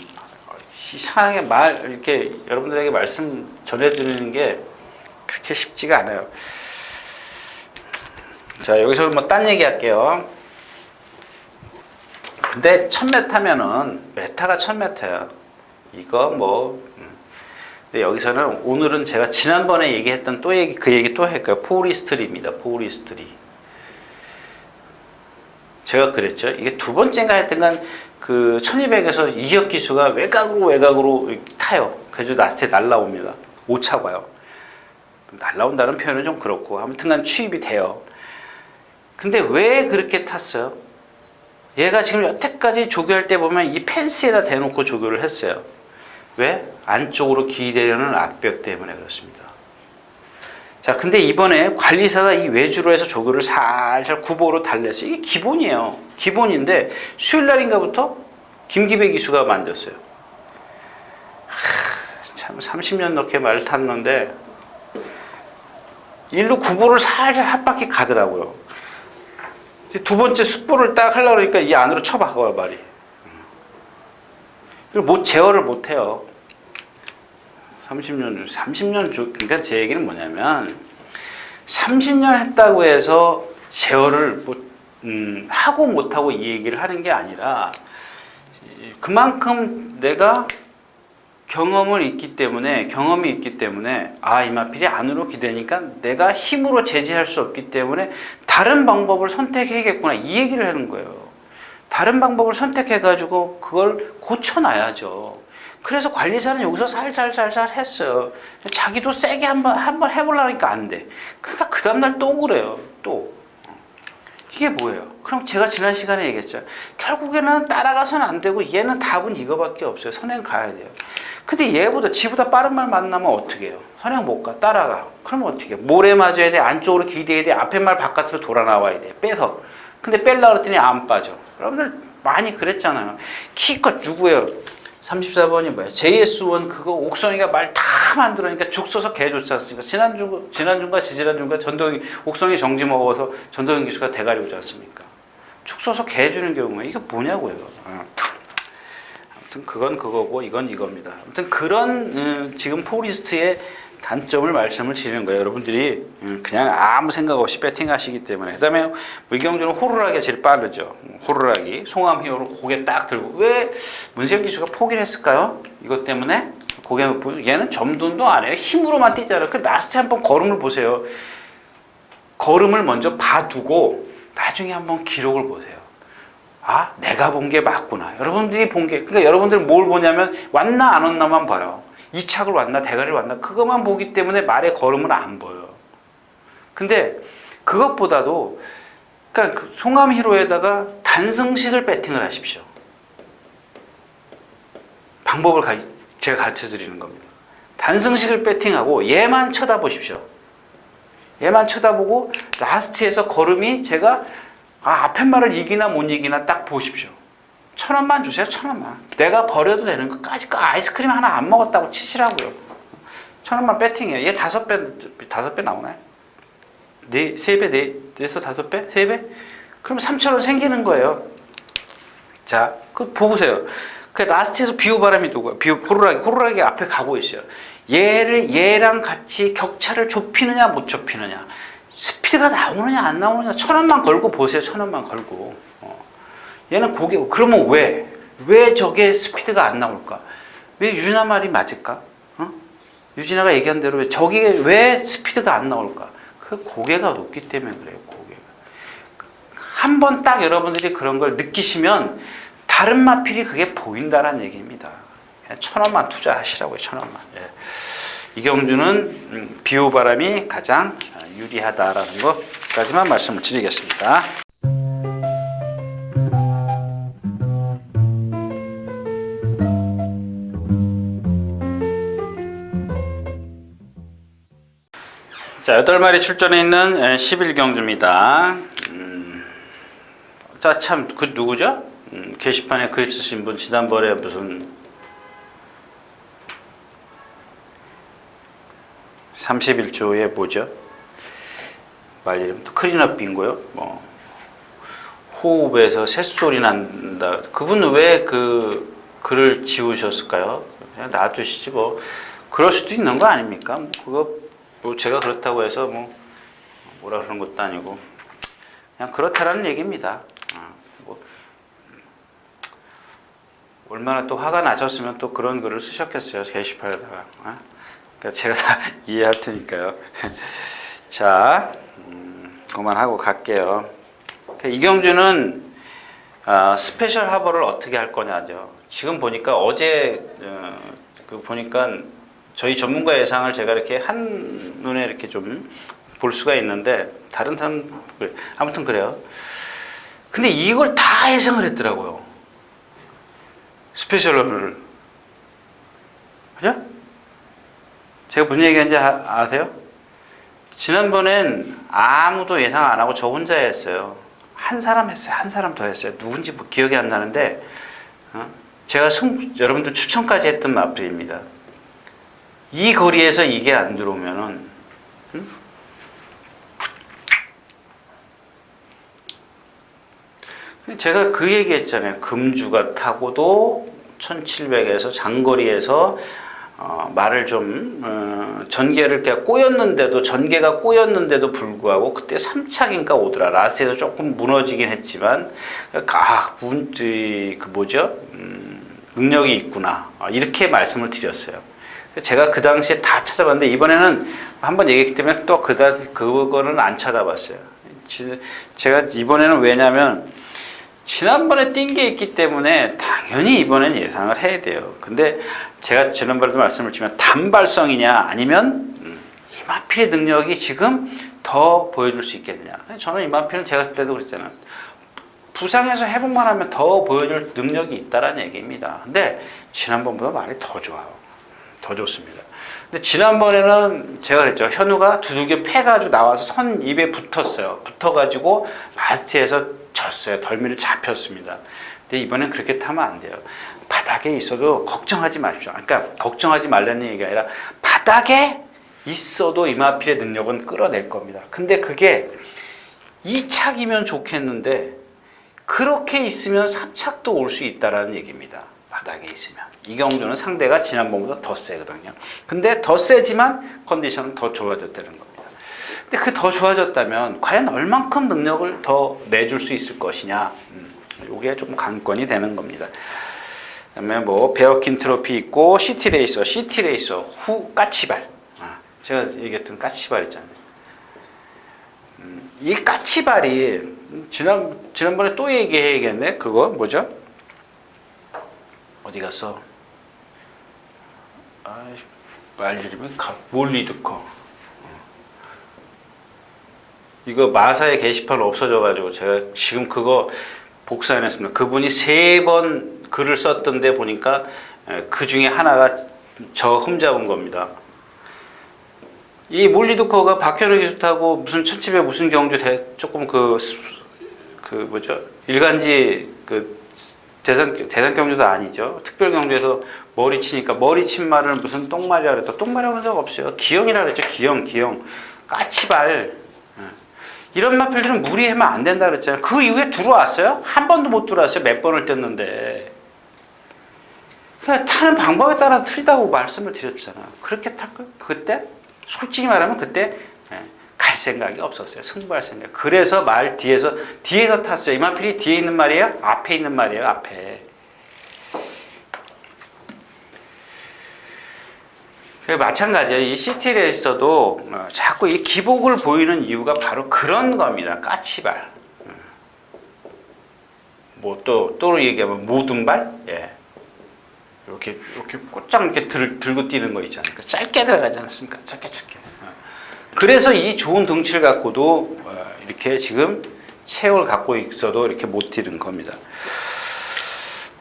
이상하게 이렇게 여러분들에게 말씀 전해드리는 게 그렇게 쉽지가 않아요. 자, 여기서 뭐 딴 얘기 할게요. 근데 1000m면은 메타가 1000m야. 이거 뭐. 근데 여기서는 오늘은 제가 지난번에 얘기했던 그 얘기 또 할까요? 포리스트리입니다. 포리스트리. 제가 그랬죠. 이게 두 번째인가 하여튼간 그 1200에서 이혁 기수가 외곽으로 타요. 그래서 나한테 날라옵니다. 오차가요. 날라온다는 표현은 좀 그렇고 아무튼간 취입이 돼요. 근데 왜 그렇게 탔어요? 얘가 지금 여태까지 조교할 때 보면 이 펜스에다 대놓고 조교를 했어요. 왜? 안쪽으로 기대려는 악벽 때문에 그렇습니다. 자, 근데 이번에 관리사가 이 외주로 해서 조교를 살살 구보로 달랬어요. 이게 기본이에요. 기본인데 수요일날인가부터 김기배 기수가 만졌어요. 참 30년 넘게 말 탔는데 일로 구보를 살살 한 바퀴 가더라고요. 두 번째 숫보를 딱 하려고 그러니까 이 안으로 쳐박아요, 말이. 그리고 못 제어를 못 해요. 30년 그러니까 제 얘기는 뭐냐면 30년 했다고 해서 제어를 하고 못하고 이 얘기를 하는 게 아니라 그만큼 내가 경험이 있기 때문에 이마필이 안으로 기대니까 내가 힘으로 제지할 수 없기 때문에 다른 방법을 선택해야겠구나 이 얘기를 하는 거예요. 다른 방법을 선택해가지고 그걸 고쳐놔야죠. 그래서 관리사는 여기서 살살살살 했어요. 자기도 세게 한번 해보려니까 안 돼. 그러니까 그 다음날 또 그래요. 또. 이게 뭐예요? 그럼 제가 지난 시간에 얘기했죠. 결국에는 따라가서는 안 되고 얘는 답은 이거밖에 없어요. 선행 가야 돼요. 근데 지보다 빠른 말 만나면 어떻게 해요? 선행 못 가, 따라가. 그러면 어떻게 해요? 모래 맞아야 돼, 안쪽으로 기대야 돼, 앞에 말 바깥으로 돌아 나와야 돼. 빼서. 근데 뺄라 그랬더니 안 빠져. 여러분들 많이 그랬잖아요. 키껏 누구예요? 34번이 뭐예요? JS1 그거 옥성이가 말 다 만들으니까 죽 써서 개 좋지 않습니까? 지난주인가 지지난주인가 옥성이 정지 먹어서 전도영 기수가 대가리 오지 않습니까? 죽 써서 개 주는 경우에 이게 뭐냐고요. 아무튼 그건 그거고 이건 이겁니다. 아무튼 그런 지금 포리스트의 단점을 말씀을 드리는 거예요. 여러분들이 그냥 아무 생각 없이 배팅하시기 때문에. 그다음에 이경주는 호루라기가 제일 빠르죠. 호루라기, 송암희호를 고개 딱 들고 왜 문세영 기수가 포기를 했을까요? 이것 때문에 얘는 점둔도 안 해요. 힘으로만 뛰잖아요. 그 라스트 한번 걸음을 보세요. 걸음을 먼저 봐두고 나중에 한번 기록을 보세요. 아, 내가 본 게 맞구나. 여러분들이 본 게, 그러니까 여러분들은 뭘 보냐면 왔나 안 왔나만 봐요. 이착을 왔나 대가리를 왔나 그것만 보기 때문에 말의 걸음은 안 보여요. 근데 그것보다도 그러니까 송암희로에다가 단승식을 배팅을 하십시오. 방법을 제가 가르쳐 드리는 겁니다. 단승식을 배팅하고 얘만 쳐다보십시오. 얘만 쳐다보고 라스트에서 걸음이 제가 앞에 말을 이기나 못 이기나 딱 보십시오. 1,000원만 주세요. 1,000원만. 내가 버려도 되는 것까지 아이스크림 하나 안 먹었다고 치시라고요. 1,000원만 배팅해요. 얘 5배 나오나요? 3배, 4에서 5배? 3배? 그럼 3,000원 생기는 거예요. 자, 그 보세요. 그 라스트에서 비호바람이 누구야? 호루라기 앞에 가고 있어요. 얘랑 같이 격차를 좁히느냐 못 좁히느냐. 스피드가 나오느냐 안 나오느냐 1,000원만 걸고 보세요. 1,000원만 걸고. 얘는 그러면 왜 저게 스피드가 안 나올까? 왜 유진아 말이 맞을까? 유진아가 얘기한 대로 왜 스피드가 안 나올까? 그 고개가 높기 때문에 그래요. 고개가. 한번 딱 여러분들이 그런 걸 느끼시면 다른 마필이 그게 보인다는 얘기입니다. 1,000원만 투자하시라고요. 1,000원만. 예. 이경주는 비호바람이 가장 유리하다라는 것까지만 말씀을 드리겠습니다. 자, 8마리 출전해 있는 11경주입니다. 자, 참, 그 누구죠? 게시판에 글 쓰신 분, 지난번에 무슨 31조에 뭐죠? 말 이름 또 클린업 빙고요? 뭐 호흡에서 새소리 난다. 그분은 왜 그 글을 지우셨을까요? 그냥 놔두시지 뭐. 그럴 수도 있는 거 아닙니까? 그거 뭐 제가 그렇다고 해서 뭐라 그러는 것도 아니고 그냥 그렇다라는 얘기입니다. 뭐 얼마나 또 화가 나셨으면 또 그런 글을 쓰셨겠어요. 게시판에다가. 그러니까 제가 다 이해할 테니까요. 자, 그만하고 갈게요. 이경주는 스페셜 하버를 어떻게 할 거냐죠. 지금 보니까 어제 보니까 저희 전문가 예상을 제가 이렇게 한눈에 이렇게 좀 볼 수가 있는데 다른 사람 아무튼 그래요. 근데 이걸 다 예상을 했더라고요. 스페셜 러너를. 그죠? 제가 무슨 얘기하는지 아세요? 지난번엔 아무도 예상 안 하고 저 혼자 했어요. 한 사람 했어요. 한 사람 더 했어요. 누군지 뭐 기억이 안 나는데 제가 여러분들 추천까지 했던 마필입니다. 이 거리에서 이게 안 들어오면은 제가 그 얘기 했잖아요. 금주가 타고도 1700에서 장거리에서 말을 좀 전개를 전개가 꼬였는데도 불구하고 그때 3착인가 오더라. 라스트에서 조금 무너지긴 했지만 능력이 있구나 이렇게 말씀을 드렸어요. 제가 그 당시에 다 찾아봤는데 이번에는 한번 얘기했기 때문에 또 그거는 안 찾아봤어요. 제가 이번에는 왜냐면 지난번에 띈 게 있기 때문에 당연히 이번엔 예상을 해야 돼요. 근데 제가 지난번에도 말씀을 드리면 단발성이냐 아니면 이마필의 능력이 지금 더 보여줄 수 있겠느냐. 저는 이마필은 제가 그때도 그랬잖아요. 부상에서 회복만 하면 더 보여줄 능력이 있다라는 얘기입니다. 근데 지난번보다 말이 더 좋아요. 더 좋습니다. 근데 지난번에는 제가 그랬죠. 현우가 두들겨 패가지고 나와서 선 입에 붙었어요. 붙어가지고 라스트에서 졌어요. 덜미를 잡혔습니다. 근데 이번엔 그렇게 타면 안 돼요. 바닥에 있어도 걱정하지 마십시오. 그러니까 걱정하지 말라는 얘기가 아니라 바닥에 있어도 이마필의 능력은 끌어낼 겁니다. 근데 그게 2착이면 좋겠는데 그렇게 있으면 3착도 올 수 있다라는 얘기입니다. 바닥에 있으면. 이경주는 상대가 지난번보다 더 세거든요. 근데 더 세지만 컨디션은 더 좋아졌다는 겁니다. 근데 그 더 좋아졌다면 과연 얼만큼 능력을 더 내줄 수 있을 것이냐. 이게 좀 관건이 되는 겁니다. 그다음에 뭐 베어킨 트로피 있고 시티레이서 후 까치발. 제가 얘기했던 까치발 있잖아요. 이 까치발이 지난번에 또 얘기해야겠네. 그거 뭐죠? 어디 갔어? 말 이름이 몰리드커. 이거 마사의 게시판 없어져가지고 제가 지금 그거 복사해냈습니다. 그분이 3번 글을 썼던데 보니까 그 중에 하나가 저 흠잡은 겁니다. 이 몰리드커가 박현우 기수타고 무슨 1700 무슨 경주 조금 일간지 대상 경주도 아니죠. 특별 경주에서 머리 치니까 머리 친 말을 무슨 똥말이라 그랬다. 똥말이라고 그런 적 없어요. 기형이라 그랬죠. 기형. 까치발. 이런 마필들은 무리하면 안 된다 그랬잖아요. 그 이후에 들어왔어요? 한 번도 못 들어왔어요. 몇 번을 뗐는데. 그냥 타는 방법에 따라 틀리다고 말씀을 드렸잖아요. 그렇게 탈까요? 그때? 솔직히 말하면 그때 갈 생각이 없었어요. 승부할 생각. 그래서 말 뒤에서 탔어요. 이마필이 뒤에 있는 말이에요? 앞에 있는 말이에요. 앞에. 마찬가지예요. 이 시티레이서도 자꾸 이 기복을 보이는 이유가 바로 그런 겁니다. 까치발. 뭐 또 얘기하면 모든발? 예. 이렇게 곧장 이렇게 들고 뛰는 거 있잖아요. 짧게 들어가지 않습니까? 짧게. 그래서 이 좋은 등치를 갖고도 이렇게 지금 체형을 갖고 있어도 이렇게 못 뛰는 겁니다.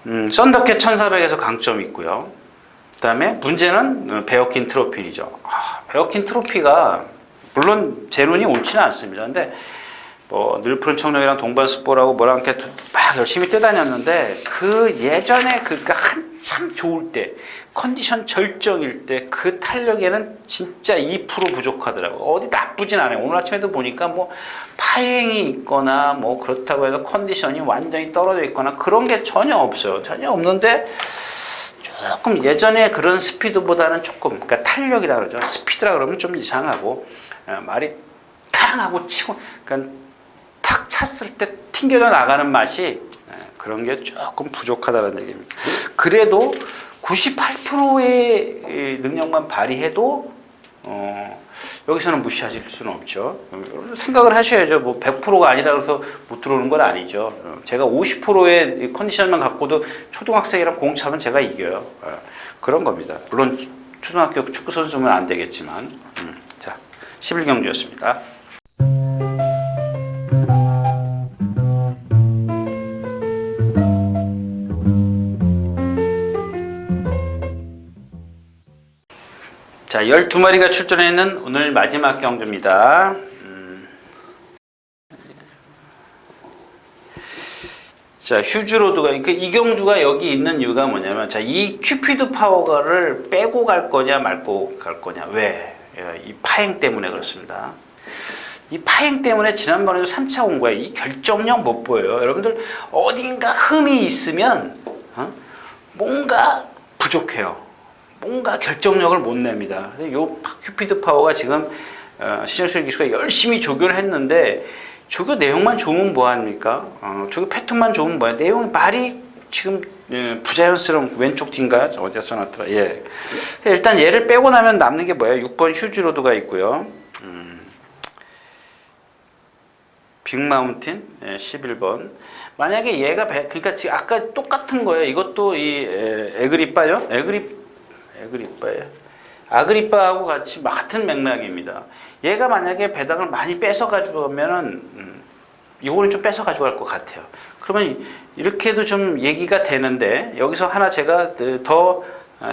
썬더캣 1400에서 강점이 있고요. 그 다음에 문제는 베어킨 트로피죠. 베어킨 트로피가 물론 제 눈이 옳지는 않습니다. 근데 뭐 늘 푸른 청룡이랑 동반스포라고 뭐랑 이렇게 막 열심히 뛰다녔는데 그 예전에 그니까 한참 좋을 때 컨디션 절정일 때 그 탄력에는 진짜 2% 부족하더라고. 어디 나쁘진 않아요. 오늘 아침에도 보니까 뭐 파행이 있거나 뭐 그렇다고 해서 컨디션이 완전히 떨어져 있거나 그런 게 전혀 없어요. 전혀 없는데 조금 예전에 그런 스피드보다는 조금, 그러니까 탄력이라 그러죠. 스피드라 그러면 좀 이상하고 말이 탕 하고 치고, 그러니까 탁 찼을 때 튕겨져 나가는 맛이 그런 게 조금 부족하다는 얘기입니다. 그래도 98%의 능력만 발휘해도 여기서는 무시하실 수는 없죠. 생각을 하셔야죠. 뭐 100%가 아니라 그래서 못 들어오는 건 아니죠. 제가 50%의 컨디션만 갖고도 초등학생이랑 공 차면 제가 이겨요. 그런 겁니다. 물론 초등학교 축구 선수면 안 되겠지만. 자, 11경주였습니다. 자, 12마리가 출전했는 오늘 마지막 경주입니다. 자, 휴즈로드가, 이 경주가 여기 있는 이유가 뭐냐면, 자, 이 큐피드 파워가를 빼고 갈 거냐, 말고 갈 거냐. 왜? 이 파행 때문에 그렇습니다. 이 파행 때문에 지난번에도 3차 온 거예요. 이 결정력 못 보여요. 여러분들, 어딘가 흠이 있으면, 뭔가 부족해요. 뭔가 결정력을 못 냅니다. 요 큐피드 파워가 지금 신영철 기수가 열심히 조교를 했는데 조교 내용만 좋으면 뭐합니까? 조교 패턴만 좋으면 뭐야? 내용 말이 지금 부자연스러운 왼쪽 뒤인가요? 어디다 써놨더라. 예. 일단 얘를 빼고 나면 남는 게 뭐예요? 6번 휴지로드가 있고요. 빅마운틴 11번. 만약에 얘가 그러니까 지금 아까 똑같은 거예요. 이것도 이 에그리빠요. 에그리빠예요. 아그리빠하고 같이 같은 맥락입니다. 얘가 만약에 배당을 많이 뺏어 가지고 가면은 이거는 좀 뺏어 가지고 갈 것 같아요. 그러면 이렇게도 좀 얘기가 되는데 여기서 하나 제가 더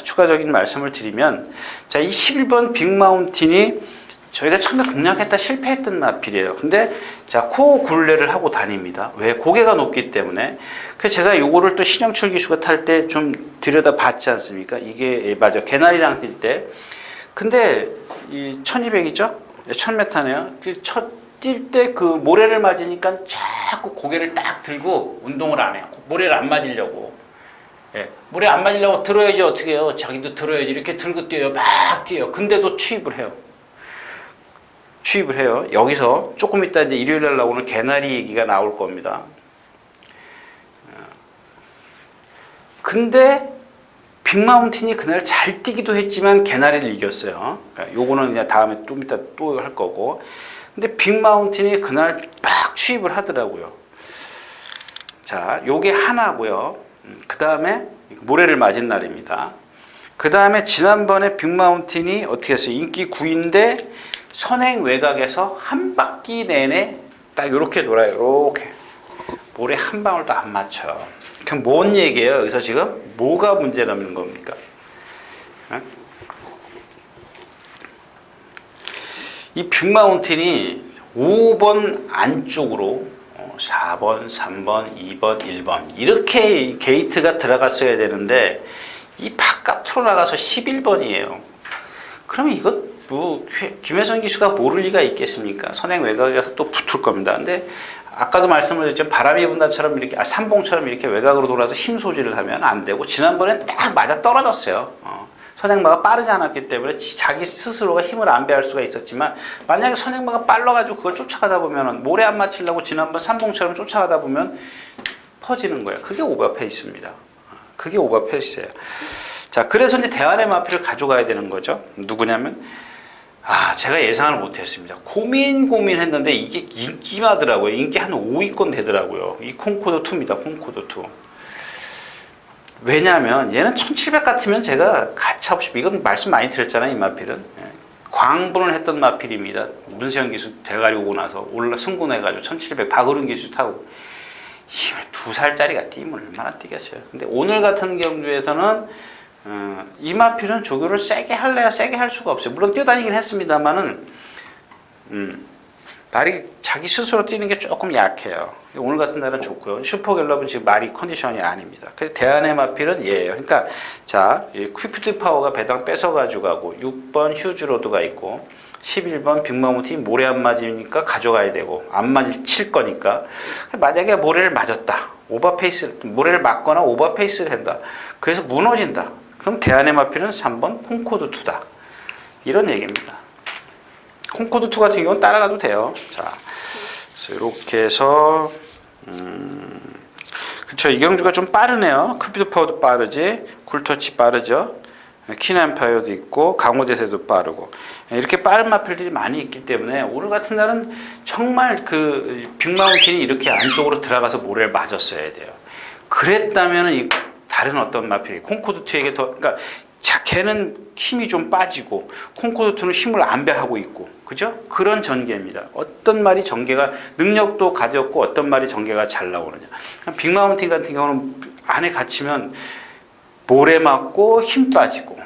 추가적인 말씀을 드리면 자, 이 11번 빅마운틴이 저희가 처음에 공략했다 실패했던 마필이에요. 근데 자, 코 굴레를 하고 다닙니다. 왜? 고개가 높기 때문에. 그래서 제가 요거를 또 신영철 기수가 탈 때 좀 들여다 봤지 않습니까? 이게 맞아. 개나리랑 뛸 때. 근데 이 1200이죠? 1000m네요. 뛸 때 그 모래를 맞으니까 자꾸 고개를 딱 들고 운동을 안 해요. 모래를 안 맞으려고. 예. 모래 안 맞으려고 들어야지 어떻게 해요? 자기도 들어야지. 이렇게 들고 뛰어요. 막 뛰어요. 근데도 취입을 해요. 취입을 해요. 여기서 조금 이따 이제 일요일 날 나오는 개나리 얘기가 나올 겁니다. 근데 빅마운틴이 그날 잘 뛰기도 했지만 개나리를 이겼어요. 요거는 그냥 다음에 좀 이따 또 할 거고. 근데 빅마운틴이 그날 막 취입을 하더라고요. 자, 요게 하나고요. 그 다음에 모래를 맞은 날입니다. 그 다음에 지난번에 빅마운틴이 어떻게 했어요? 인기 9인데 선행 외곽에서 한 바퀴 내내 딱 이렇게 돌아요. 이렇게 모래 한 방울도 안 맞춰요. 그럼 뭔 얘기예요? 여기서 지금 뭐가 문제라는 겁니까? 이 빅마운틴이 5번 안쪽으로 4번, 3번, 2번, 1번 이렇게 게이트가 들어갔어야 되는데 이 바깥으로 나가서 11번이에요. 그러면 이거 뭐 김혜선 기수가 모를 리가 있겠습니까? 선행 외곽에서 또 붙을 겁니다. 근데 아까도 말씀을 드렸지만 바람이 분다처럼 이렇게 삼봉처럼 이렇게 외곽으로 돌아서 힘 소지를 하면 안 되고 지난번에 딱 맞아 떨어졌어요. 선행마가 빠르지 않았기 때문에 자기 스스로가 힘을 안배할 수가 있었지만 만약에 선행마가 빨라가지고 그걸 쫓아가다 보면 모래 안 맞추려고 지난번 삼봉처럼 쫓아가다 보면 퍼지는 거예요. 그게 오버페이스입니다. 그게 오버페이스예요. 자, 그래서 이제 대안의 마필을 가져가야 되는 거죠. 누구냐면 제가 예상을 못했습니다. 고민했는데 이게 인기마더라고요. 인기 한 5위권 되더라고요. 이 콩코드 2입니다. 콩코드 2. 왜냐하면 얘는 1700 같으면 제가 가차없이 이건 말씀 많이 드렸잖아요. 이 마필은 광분을 했던 마필입니다. 문세영 기수 대가리 오고 나서 승군해가지고 1700 박으른 기수 타고 힘을 2살짜리가 뛰면 얼마나 뛰겠어요. 근데 오늘 같은 경주에서는 이 마필은 조교를 세게 할래야 세게 할 수가 없어요. 물론 뛰어다니긴 했습니다만은 말이 자기 스스로 뛰는 게 조금 약해요. 오늘 같은 날은 좋고요. 슈퍼갤럽은 지금 말이 컨디션이 아닙니다. 그래서 대안의 마필은 얘예요. 그러니까 자, 큐피드 파워가 배당 뺏어 가지고 가고 6번 휴즈로드가 있고 11번 빅마운틴 모래 안 맞으니까 가져가야 되고 안 칠 거니까 만약에 모래를 맞았다. 오버페이스 모래를 맞거나 오버페이스를 한다. 그래서 무너진다. 그럼 대안의 마필은 3번 콩코드 2다. 이런 얘기입니다. 콩코드 2 같은 경우는 따라가도 돼요. 자, 그래서 이렇게 해서 그렇죠. 이경주가 좀 빠르네요. 큐피드 파워도 빠르지, 쿨터치 빠르죠. 키나엠파이어도 있고 강호대세도 빠르고 이렇게 빠른 마필들이 많이 있기 때문에 오늘 같은 날은 정말 그 빅마운틴이 이렇게 안쪽으로 들어가서 모래를 맞았어야 돼요. 그랬다면 이 다른 어떤 마필이 콩코드 2에게 더 그러니까 자, 걔는 힘이 좀 빠지고 콩코드 2는 힘을 안배하고 있고 그죠? 그런 전개입니다. 어떤 말이 전개가 능력도 가졌고 어떤 말이 전개가 잘 나오느냐. 빅마운틴 같은 경우는 안에 갇히면 모래 맞고 힘 빠지고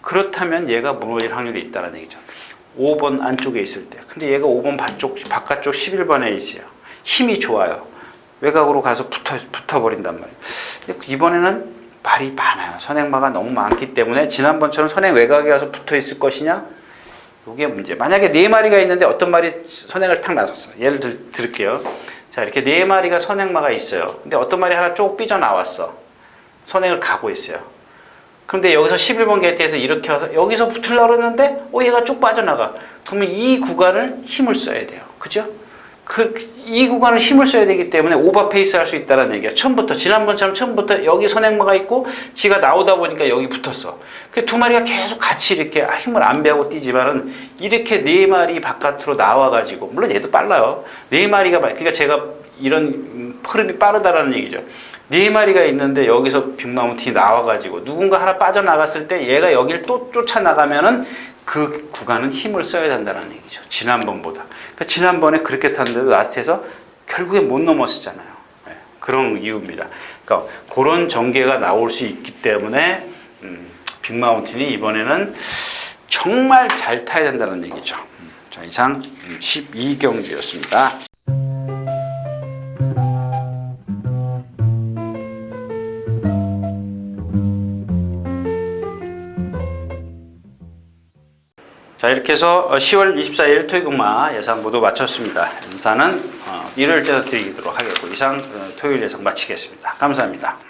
그렇다면 얘가 무너질 확률이 있다는 얘기죠. 5번 안쪽에 있을 때. 근데 얘가 5번 바깥쪽 11번에 있어요. 힘이 좋아요. 외곽으로 가서 붙어버린단 말이에요. 이번에는 말이 많아요. 선행마가 너무 많기 때문에 지난번처럼 선행 외곽에 가서 붙어 있을 것이냐? 이게 문제. 만약에 4마리가 있는데 어떤 말이 선행을 탁 나섰어. 예를 들을게요. 자, 이렇게 4마리가 선행마가 있어요. 근데 어떤 말이 하나 쭉 삐져나왔어. 선행을 가고 있어요. 근데 여기서 11번 게이트에서 이렇게 와서 여기서 붙으려고 했는데 얘가 쭉 빠져나가. 그러면 이 구간을 힘을 써야 돼요. 그죠? 이 구간을 힘을 써야 되기 때문에 오버페이스 할 수 있다는 얘기야. 처음부터, 지난번처럼 처음부터 여기 선행마가 있고 지가 나오다 보니까 여기 붙었어. 그 두 마리가 계속 같이 이렇게 힘을 안 배하고 뛰지만은 이렇게 네 마리 바깥으로 나와가지고, 물론 얘도 빨라요. 네 마리가, 그러니까 제가 이런 흐름이 빠르다라는 얘기죠. 네 마리가 있는데 여기서 빅마운틴이 나와가지고 누군가 하나 빠져나갔을 때 얘가 여기를 또 쫓아나가면은 그 구간은 힘을 써야 된다는 얘기죠. 지난번보다. 그러니까 지난번에 그렇게 탔는데도 라스트에서 결국에 못 넘었었잖아요. 네, 그런 이유입니다. 그러니까 그런 전개가 나올 수 있기 때문에 빅마운틴이 이번에는 정말 잘 타야 된다는 얘기죠. 자, 이상 12경기였습니다. 자, 이렇게 해서 10월 24일 토요일극마 예상 모두 마쳤습니다. 인사는 일요일째 드리도록 하겠고, 이상 토요일 예상 마치겠습니다. 감사합니다.